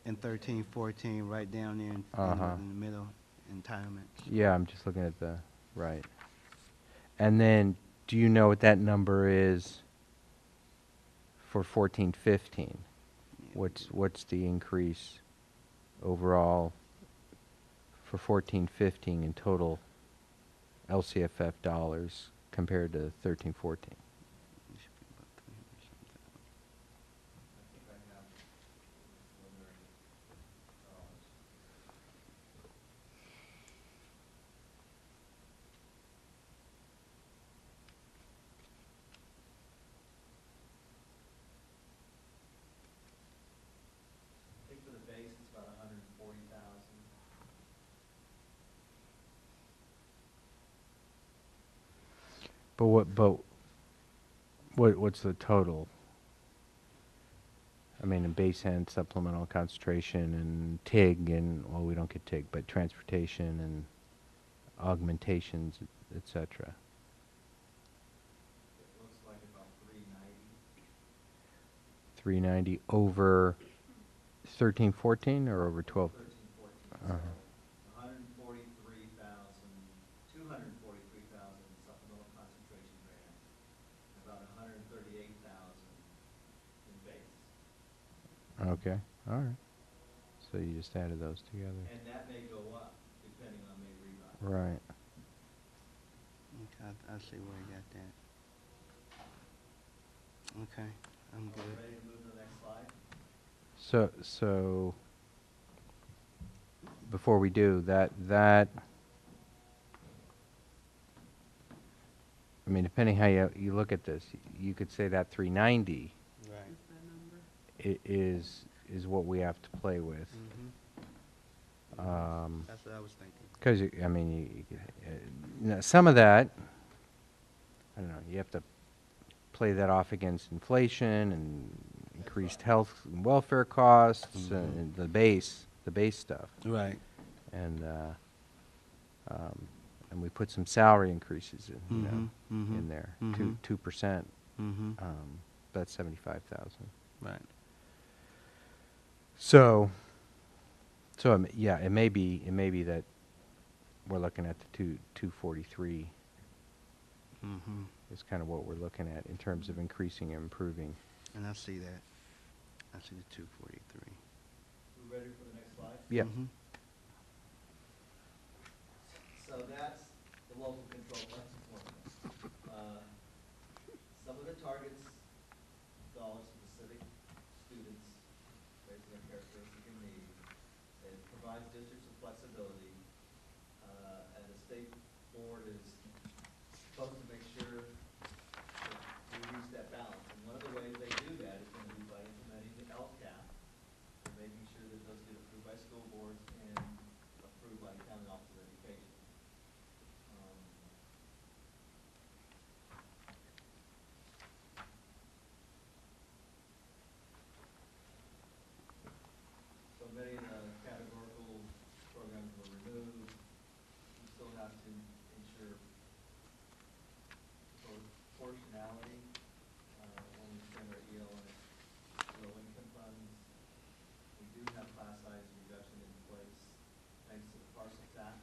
In 13, 14, right down there Uh-huh. in the middle, entitlements. Yeah, I'm just looking at the right. And then, do you know what that number is for 14-15? What's the increase overall for 14-15 in total LCFF dollars compared to 13-14? It should be about 300 something. I think I have preliminary dollars. I think for the base what's the total? I mean, in base and supplemental concentration and TIG and, well, we don't get TIG, but transportation and augmentations, et cetera. It looks like about 390. 390 over 13, 14 or over 12? 13, 14, Uh-huh. so 243,000 supplemental concentration grants, about 138,000 in base. Okay, all right. So you just added those together. And that may go up depending on May rebuy. Right. Okay, I see where you got that. Okay, I'm Are we good. ready to move to the next slide? So before we do that, I mean, depending how you look at this, you could say that 390 Right. is what we have to play with. That's what I was thinking. Because, I mean, some of that, I don't know, you have to play that off against inflation and increased health and welfare costs and the base stuff. Right. And we put some salary increases in, in there, 2%. That's 75,000. Right. So yeah, it may be that we're looking at the 243 is kind of what we're looking at in terms of increasing and improving. And I see that. I see the 243. We ready for the next slide? Yeah. So that's the local control budget formula. Some of the targets, dollars specific students based on their characteristic and need. It provides districts with flexibility, and the state board is supposed to make sure that we reach that balance. And one of the ways they do that is going to be by implementing the LCAP, and making sure that those get approved by school boards and approved by the county office of education. So many of the categorical programs were removed. We still have to ensure proportionality when we spend our EL and low income funds. We do have class size reduction in place thanks to the parcel tax.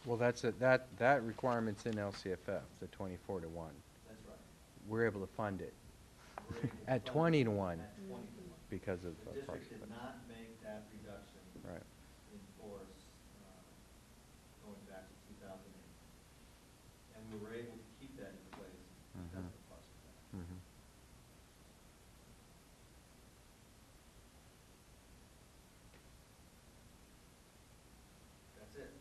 Well, that requirement's in LCFF, the 24 to 1. That's right. We're able to fund it We're able to at fund 20 it to 1 at 20 to 1. because of The district parcel did tax. not make that reduction Right. in force going back to 2008. And we were able to keep that in place because of the parcel tax. That's it.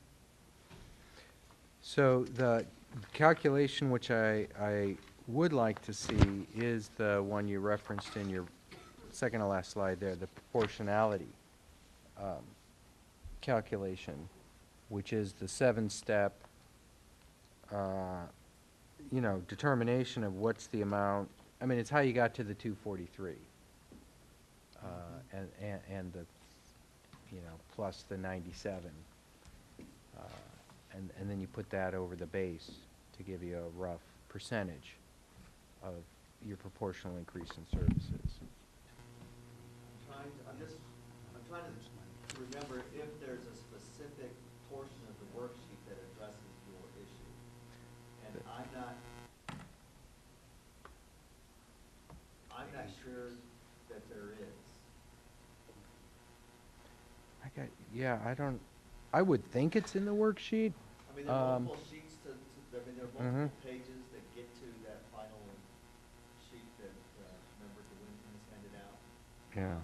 So the calculation which I would like to see is the one you referenced in your second to last slide there, the proportionality calculation, which is the 7-step, determination of what's the amount. I mean, it's how you got to the 243, and the, plus the 97. And then you put that over the base to give you a rough percentage of your proportional increase in services. I'm trying to remember if there's a specific portion of the worksheet that addresses your issue. And I'm not sure that there is. I would think it's in the worksheet. I mean, there are multiple sheets there are multiple pages that get to that final sheet that Member DeWinton has handed out. Yeah.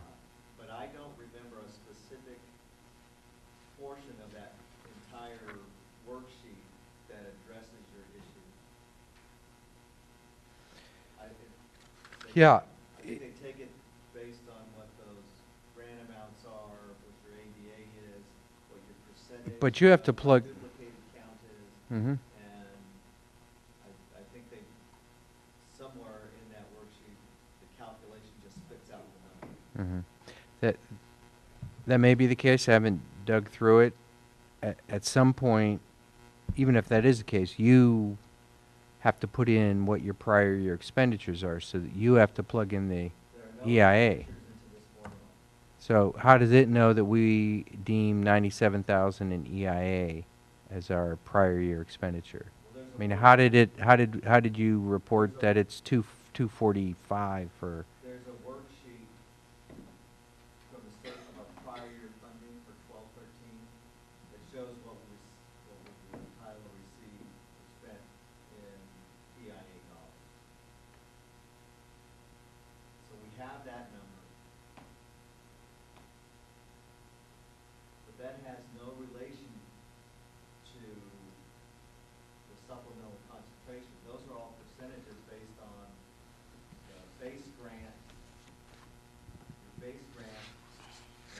But I don't remember a specific portion of that entire worksheet that addresses your issue. Yeah. I think they take it based on what those grant amounts are, what your ADA is, what your percentage. But you have to of plug. Duplicated count is, Mm-hmm. and Mhm. That, that may be the case. I haven't dug through it. At some point, even if that is the case, you have to put in what your prior year expenditures are, so that you have to plug in the There are no EIA. expenditures into this formula. So how does it know that we deem 97,000 in EIA as our prior year expenditure? Well, there's I mean, a how work- did it, how did you report that it's 245 for? There's a worksheet from the state of our prior year funding for 12-13 that shows what we entitled to receive or spent in EIA dollars. So we have that number. But that has no relation to the supplemental concentration. Those are all percentages based on the base grant,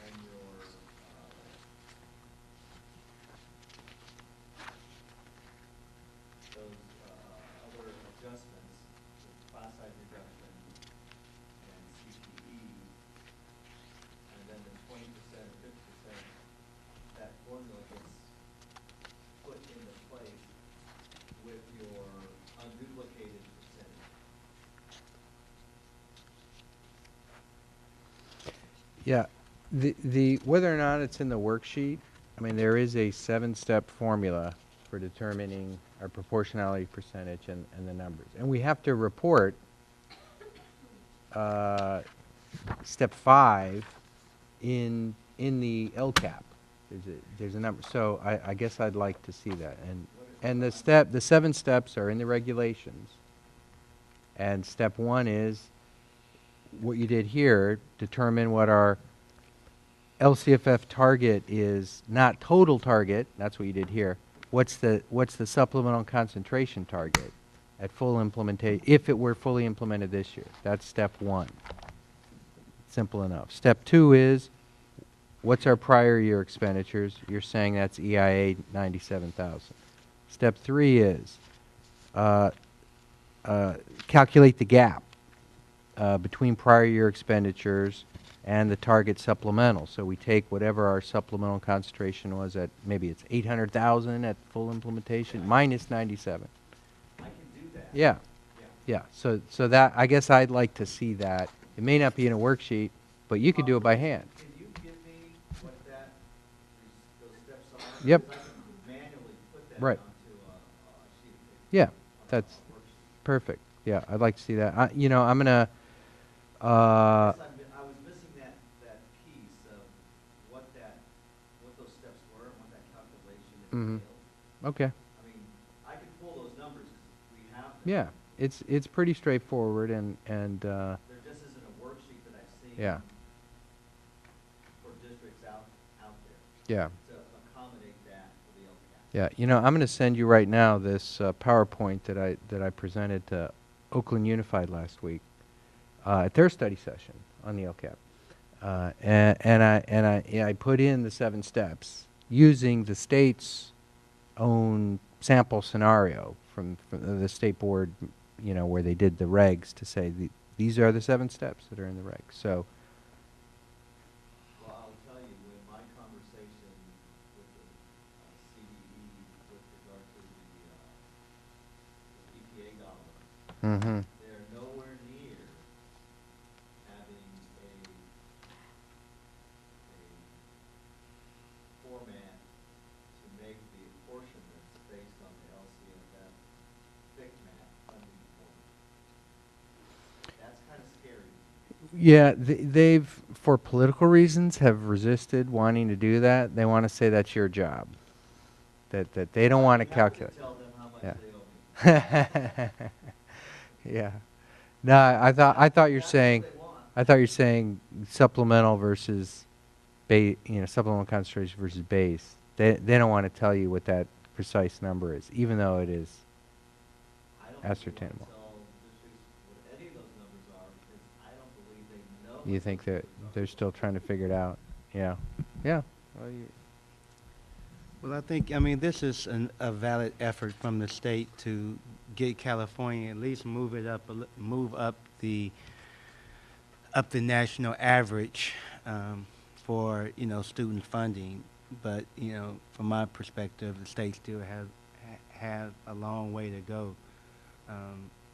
and your, those, other adjustments, the class size reduction and CPE, and then the 20% or 50%, that formula gets put into place with your unduplicated percentage. Yeah, the whether or not it's in the worksheet, I mean, there is a 7-step formula for determining our proportionality percentage and the numbers. And we have to report step 5 in the LCAP. There's a number. So I guess I'd like to see that. And the 7 steps are in the regulations. And step 1 is what you did here, determine what our LCFF target is, not total target, that's what you did here. What's the supplemental concentration target at full implementation, if it were fully implemented this year? That's step 1. Simple enough. Step 2 is, what's our prior year expenditures? You're saying that's EIA 97,000. Step 3 is, calculate the gap between prior year expenditures and the target supplemental. So we take whatever our supplemental concentration was at, maybe it's 800,000 at full implementation, minus 97. I can do that. Yeah, yeah. So that, I guess I'd like to see that. It may not be in a worksheet, but you could do it by hand. Can you give me what those steps are? Yep. Because I can manually put that Right. onto a sheet of paper. Yeah, on a that's worksheet. perfect. Yeah, I'd like to see that. I'm gonna. Yes, I was missing that piece of what those steps were and what that calculation Mhm. entailed. Okay. I mean, I can pull those numbers because we have them. Yeah, it's pretty straightforward and There just isn't a worksheet that I've seen. Yeah. For districts out there yeah. to accommodate that for the LCAP. Yeah, I'm going to send you right now this PowerPoint that I presented to Oakland Unified last week at their study session on the LCAP, and I put in the 7 steps using the state's own sample scenario from the state board, where they did the regs to say these are the 7 steps that are in the regs. So. Well, I'll tell you, in my conversation with the CDE with regard to the EPA dollars, Mm-hmm. they're nowhere near having a format to make the apportionments based on the LCFF thick map funding formula. That's kind of scary. Yeah, they've, for political reasons, have resisted wanting to do that. They want to say that's your job. That they don't want to You have calculate. tell them how much Yeah. they owe me. Yeah. No, I thought That's you're what saying, they want. I thought you're saying supplemental versus supplemental concentration versus base. They don't want to tell you what that precise number is, even though it is I don't think they want to ascertainable. tell districts what any of those numbers are, because I don't believe they know. You what think those that numbers are. they're still trying to figure it out? Yeah. Yeah. Well, Well, I think, this is a valid effort from the state to get California, at least move up the up the national average for student funding, but from my perspective, the state still have a long way to go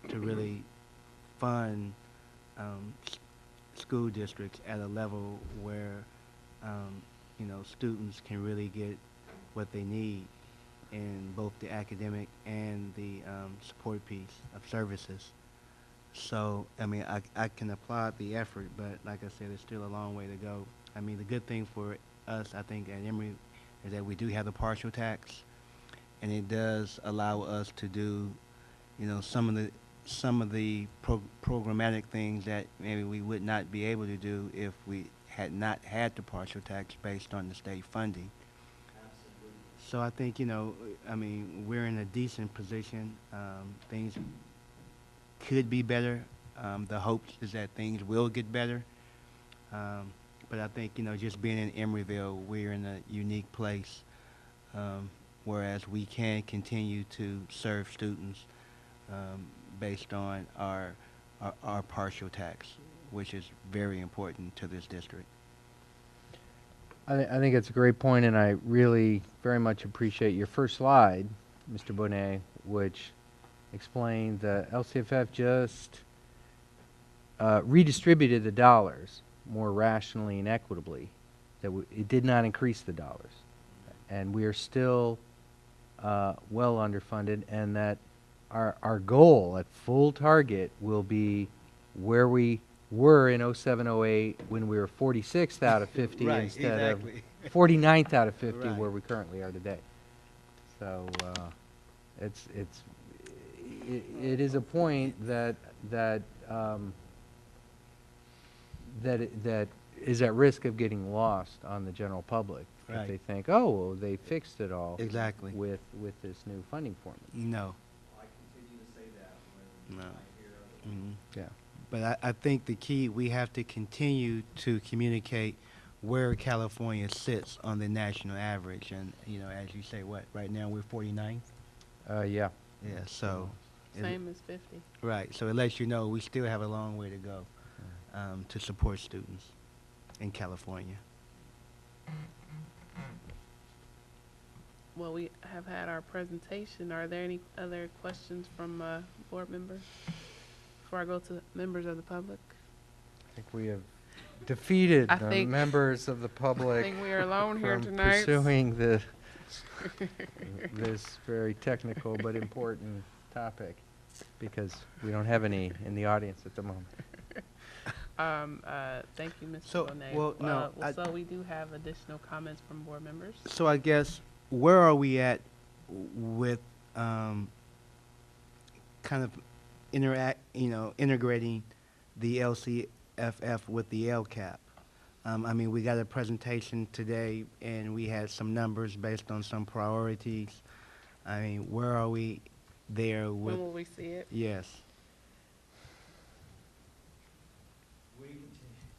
to really fund school districts at a level where students can really get what they need in both the academic and the support piece of services. So, I mean, I can applaud the effort, but like I said, there's still a long way to go. I mean, the good thing for us, I think, at Emory is that we do have the partial tax, and it does allow us to do, some of the programmatic things that maybe we would not be able to do if we had not had the partial tax based on the state funding. Absolutely. So I think, I mean, we're in a decent position. Things could be better. The hope is that things will get better. But I think, just being in Emeryville, we're in a unique place, whereas we can continue to serve students based on our partial tax, which is very important to this district. I think it's a great point, and I really very much appreciate your first slide, Mr. Bonet, which explained that LCFF just redistributed the dollars more rationally and equitably. That it did not increase the dollars, and we are still well underfunded, and that our goal at full target will be where we were in 07-08 when we were 46th out of 50 Right, instead exactly. of 49th out of 50 Right. where we currently are today. So it is a point that is at risk of getting lost on the general public. If Right. they think, oh, well, they fixed it all Exactly. with this new funding formula. No. I continue to say that when No. I hear other Mhm. Yeah. But I think the key, we have to continue to communicate where California sits on the national average. And, as you say, right now we're 49th? Yeah. Yeah, so. Same as 50. Right, so it lets you know we still have a long way to go to support students in California. Well, we have had our presentation. Are there any other questions from board members before I go to members of the public? I think we have defeated I the think- members of the I public think we are alone here from tonight. pursuing this very technical but important topic, because we don't have any in the audience at the moment. Thank you, Mr. So, Bonet. well, no, So we do have additional comments from board members. So I guess, where are we at with kind of integrating the LCFF with the LCAP? I mean, we got a presentation today, and we had some numbers based on some priorities. I mean, where are we there with? When will we see it? Yes. We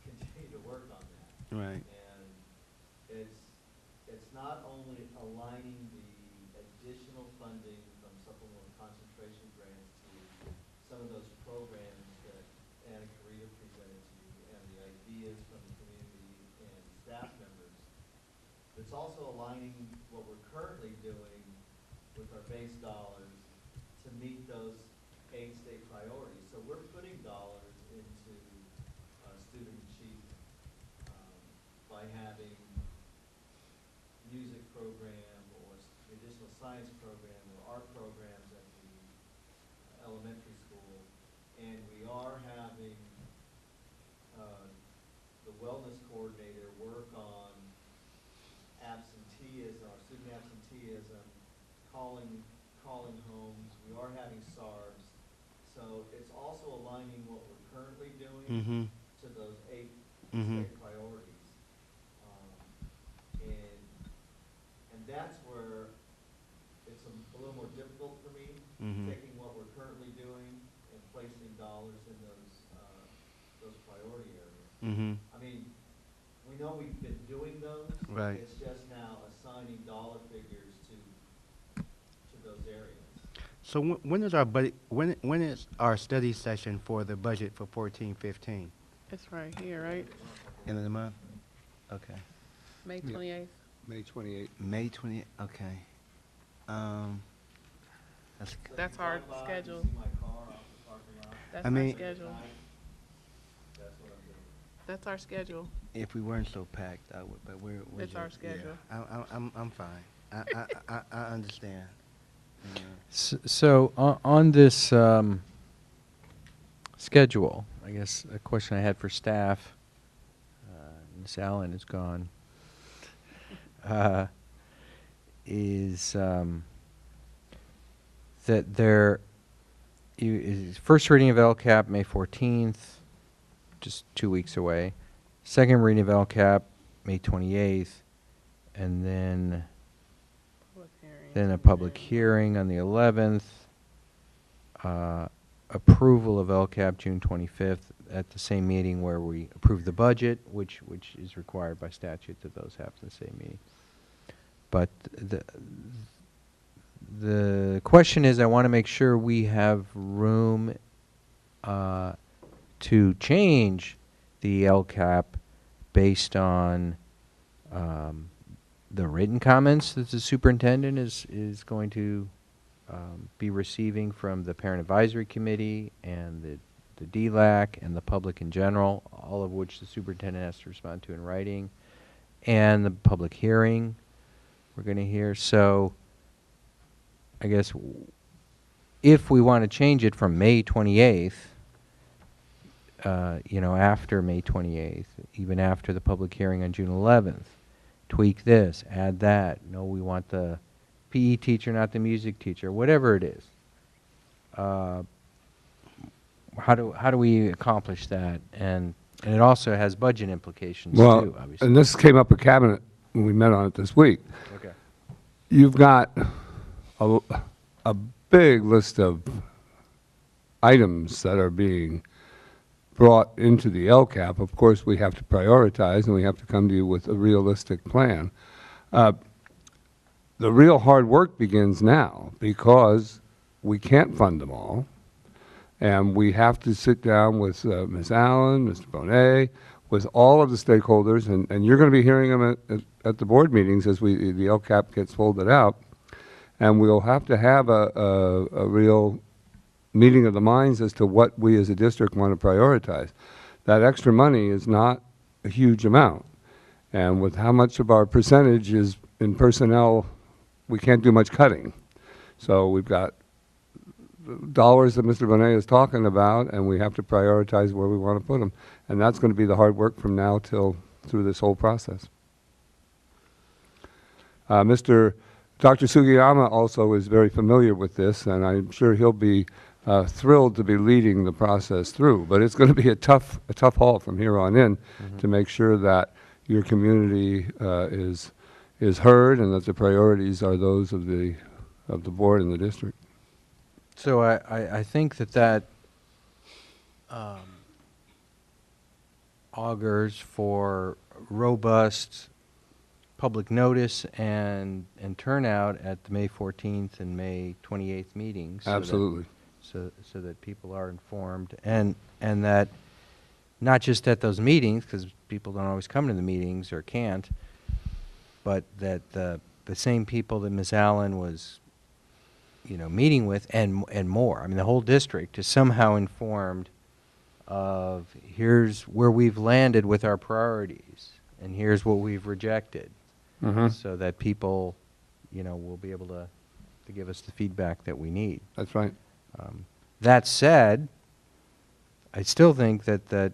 continue to work on that. Right. And it's not only aligning the additional funding from supplemental concentration grants to some of those programs that Anna Carita presented to you and the ideas from the community and staff members. It's also aligning what we're currently doing with our base dollars to meet those 8 state priorities. So we're putting dollars into student achievement by having music program or additional science program or art programs at the elementary school. And we are having the wellness coordinator work on absenteeism, our student absenteeism, calling homes. We are having SARBs. So it's also aligning what we're currently doing Mm-hmm. to those 8 Mhm. state priorities. And that's where it's a little more difficult for me, Mhm. taking what we're currently doing and placing dollars in those priority areas. Mm-hmm. I mean, we know we've been doing those. Right. It's just now assigning dollar figures to those areas. So when is our budget? When is our study session for the budget for 14-15? It's right here, right? End of the month? Okay. May Yeah. 28th. May 28th. May 20th, okay. That's, So That's you our drive by, schedule. You see my car off the parking lot. That's I our mean- schedule. That's what I'm doing. That's our schedule. if we weren't so packed, I would, but we're It's our just, yeah. schedule. I'm fine. I understand. Yeah. So on this schedule, I guess a question I had for staff, Ms. Allen is gone, is that there is first reading of LCAP May 14th, just 2 weeks away. Second reading of LCAP May 28th, and then Public hearing. then a public hearing on the 11th, approval of LCAP June 25th at the same meeting where we approve the budget, which is required by statute that those happen the same meeting. But the question is, I want to make sure we have room to change the LCAP based on the written comments that the superintendent is going to be receiving from the Parent Advisory Committee and the DLAC and the public in general, all of which the superintendent has to respond to in writing, and the public hearing we're going to hear. So I guess if we want to change it from May 28th, after May 28th, even after the public hearing on June 11th, tweak this, add that. No, we want the PE teacher, not the music teacher, whatever it is. How do we accomplish that? And it also has budget implications Well, too, obviously. and this came up at Cabinet when we met on it this week. Okay. You've got a big list of items that are being brought into the LCAP. Of course, we have to prioritize, and we have to come to you with a realistic plan. The real hard work begins now because we can't fund them all, and we have to sit down with Ms. Allen, Mr. Bonet, with all of the stakeholders, and you're going to be hearing them at the board meetings as the LCAP gets folded out, and we'll have to have a real meeting of the minds as to what we as a district want to prioritize. That extra money is not a huge amount, and with how much of our percentage is in personnel, we can't do much cutting. So we've got dollars that Mr. Bonet is talking about, and we have to prioritize where we want to put them. And that's going to be the hard work from now till through this whole process. Dr. Sugiyama also is very familiar with this, and I'm sure he'll be thrilled to be leading the process through. But it's going to be a tough haul from here on in to make sure that your community is heard and that the priorities are those of the board and the district. So I think that augurs for robust public notice and turnout at the May 14th and May 28th meetings. Absolutely. So that people are informed, and that not just at those meetings, because people don't always come to the meetings or can't, but that the same people that Ms. Allen was meeting with and more. I mean, the whole district is somehow informed of here's where we've landed with our priorities, and here's what we've rejected, so that people, will be able to give us the feedback that we need. That's right. That said, I still think that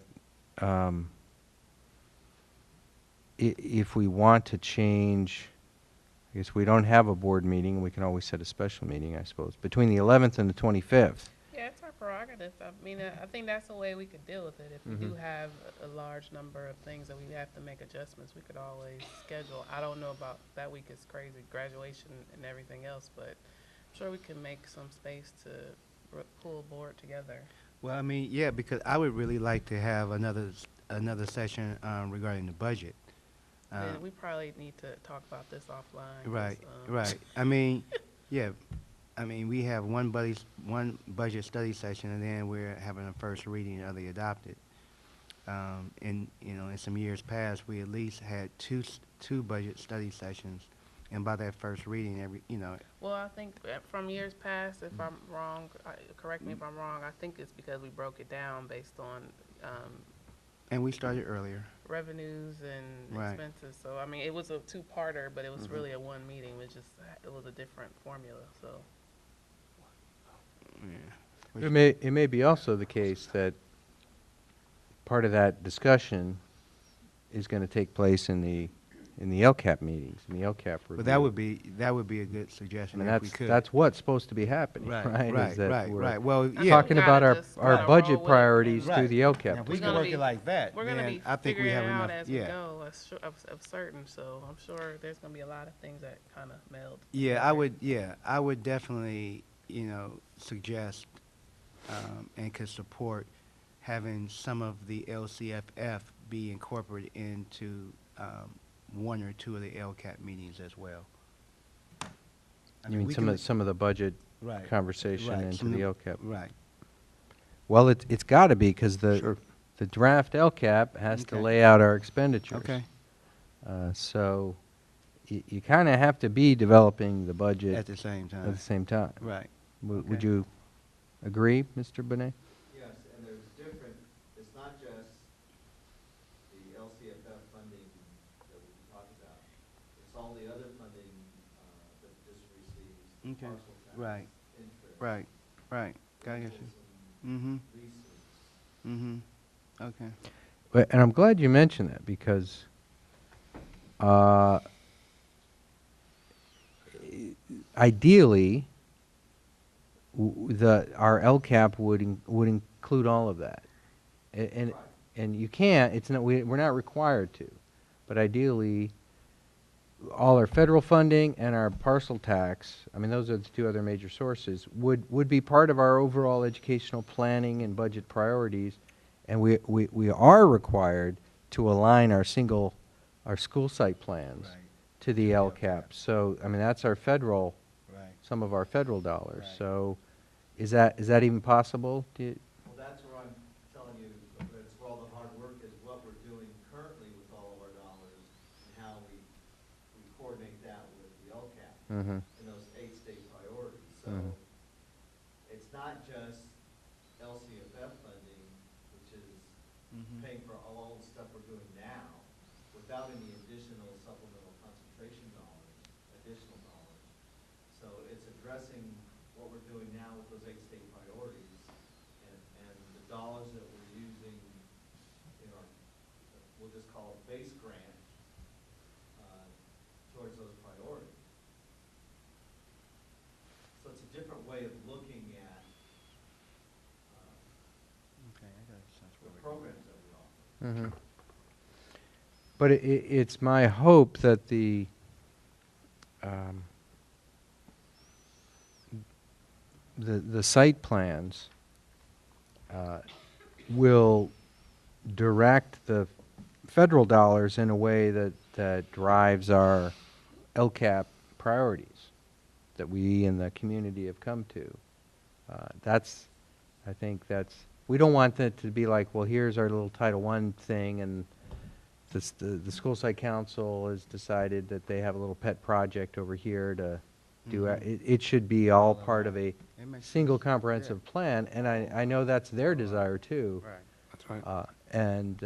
if we want to change, I guess we don't have a board meeting, we can always set a special meeting, I suppose, between the 11th and the 25th. Yeah, it's our prerogative. I mean, I think that's the way we could deal with it. If we do have a large number of things that we have to make adjustments, we could always schedule. I don't know about that week, is crazy, graduation and everything else, but I'm sure we can make some space to pull a board together. Well, I mean, yeah, because I would really like to have another session regarding the budget. Then we probably need to talk about this offline. 'Cause, Right, right. I mean, yeah, I mean, we have one budget study session, and then we're having a first reading of the adopted. in some years past, we at least had two budget study sessions, and by that first reading, Well, I think from years past, if I'm wrong, correct me if I'm wrong, I think it's because we broke it down based on and we started earlier. revenues and Right. expenses. So, I mean, it was a two-parter, but it was Mhm. really a one meeting. It was a different formula, so. Yeah. It may be also the case that part of that discussion is going to take place in the LCAP meetings, in the LCAP review. But that would be a good I suggestion mean, if we could. that's what's supposed to be happening, Right, right? right, Is that right, we're right. Well, I yeah. think talking we about gotta just our kinda budget roll with it priorities and- through the Now, LCAP. if we We're can gonna work be- it like that, We're gonna then be I think we figuring have it out enough. as we Yeah. go, of certain, so I'm sure there's gonna be a lot of things that kind of meld. Yeah, together. I would definitely, suggest, and could support having some of the LCFF be incorporated into, one or two of the LCAP meetings as well. I You mean we some can- of, some of the budget Right, conversation right, into some the of LCAP? Right. Well, it's got to be, because Sure. the draft LCAP has to Okay. lay out our expenditures. Okay. So you kind of have to be developing the budget At the same at the time. same time. Right. Would Okay. you agree, Mr. Bonet? Yes, and there's different, it's not just the LCFF funding that we talked about. It's all the other funding that the district receives, Okay. parcel tax, Right. interest. Right. Right. Got you. rentals Mm-hmm. and leases. Mm-hmm. Okay. And I'm glad you mentioned that, because ideally, our LCAP would include all of that. And Right. and you can't, it's not, we're not required to, but ideally, all our federal funding and our parcel tax, I mean, those are the two other major sources, would be part of our overall educational planning and budget priorities, and we are required to align our school site plans Right. to the LCAP. So, I mean, that's our federal, Right. some of our federal dollars. Right. So, is that even possible? Well, that's where I'm telling you, that's where all the hard work is, what we're doing currently with all of our dollars, and how we coordinate that with the LCAP Mm-hmm. and those 8 state priorities. So Mhm. it's not just LCFF funding, which is Mhm. paying for all the stuff we're doing now, without any additional supplemental concentration dollars, additional dollars. So it's addressing what we're doing now with those 8 state priorities, and the dollars that we're using in our, we'll just call it base grant, towards those priorities. So it's a different way of looking at Okay, I got a sense the where we're going. programs that we offer. Mm-hmm. But it's my hope that the site plans will direct the federal dollars in a way that drives our LCAP priorities that we in the community have come to. I think we don't want that to be like, well, here's our little Title I thing, and the school site council has decided that they have a little pet project over here to do. Mhm. It should be all All of part that. of a It makes single sense. comprehensive plan, and I know that's their desire too. Right. That's right. And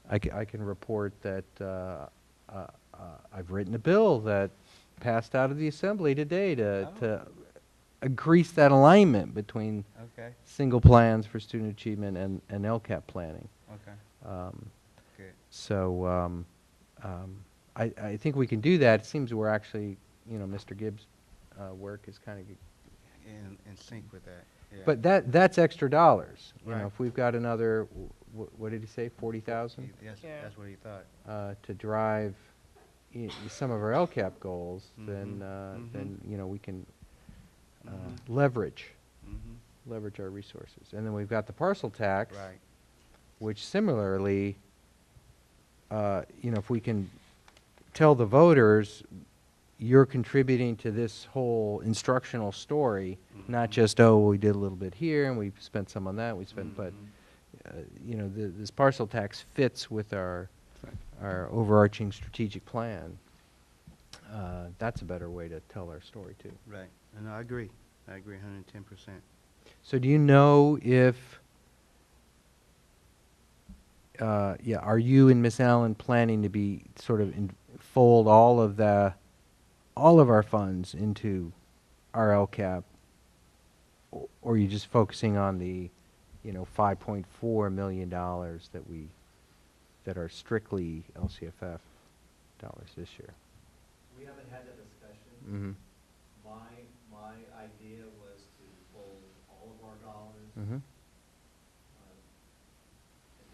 I can report that I've written a bill that passed out of the assembly today to increase that alignment between Okay. single plans for student achievement and LCAP planning. Okay. Good. So I think we can do that. It seems we're actually, Mr. Gibbs' work is kind of, In sync with that. Yeah. but that's extra dollars. Right. If we've got another, what did he say, 40,000? Yes, Yeah. that's what he thought. To drive some of our LCAP goals, Mhm. then we can Mhm. leverage Mm-hmm. our resources. And then we've got the parcel tax, Right. which similarly, if we can tell the voters, you're contributing to this whole instructional story, not Mhm. just, oh, we did a little bit here and we spent some on that, we spent, but Mhm. you know, this parcel tax fits with our overarching strategic plan, that's a better way to tell our story too. Right. And I agree. I agree 110%. So do you know if, yeah, are you and Miss Allen planning to be sort of fold all of our funds into our LCAP, or are you just focusing on the, you know, $5.4 million that are strictly LCFF dollars this year? We haven't had that discussion. Mm-hmm. My idea was to fold all of our dollars, Mm-hmm. and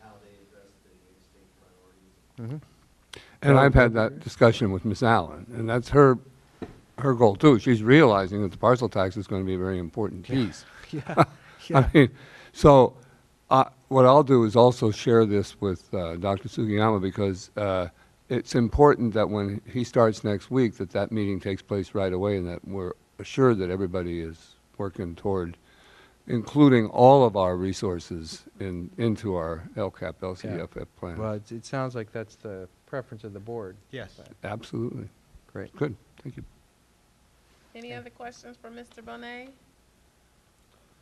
how they address the state priorities. Mm-hmm. And I've had that discussion with Ms. Allen, and that's her goal too. She's realizing that the parcel tax is going to be a very important piece. Yeah. I mean, so what I'll do is also share this with Dr. Sugiyama, because it's important that when he starts next week, that meeting takes place right away, and that we're assured that everybody is working toward including all of our resources into our LCAP, LCFF plan. Well, it sounds like that's the preference of the board. Yes. Absolutely. Great. Good. Thank you. Any other questions for Mr. Bonet?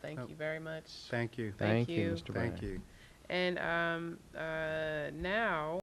Thank you very much. Thank you. Thank Thank you, you. Mr. Thank Bonet. you. And now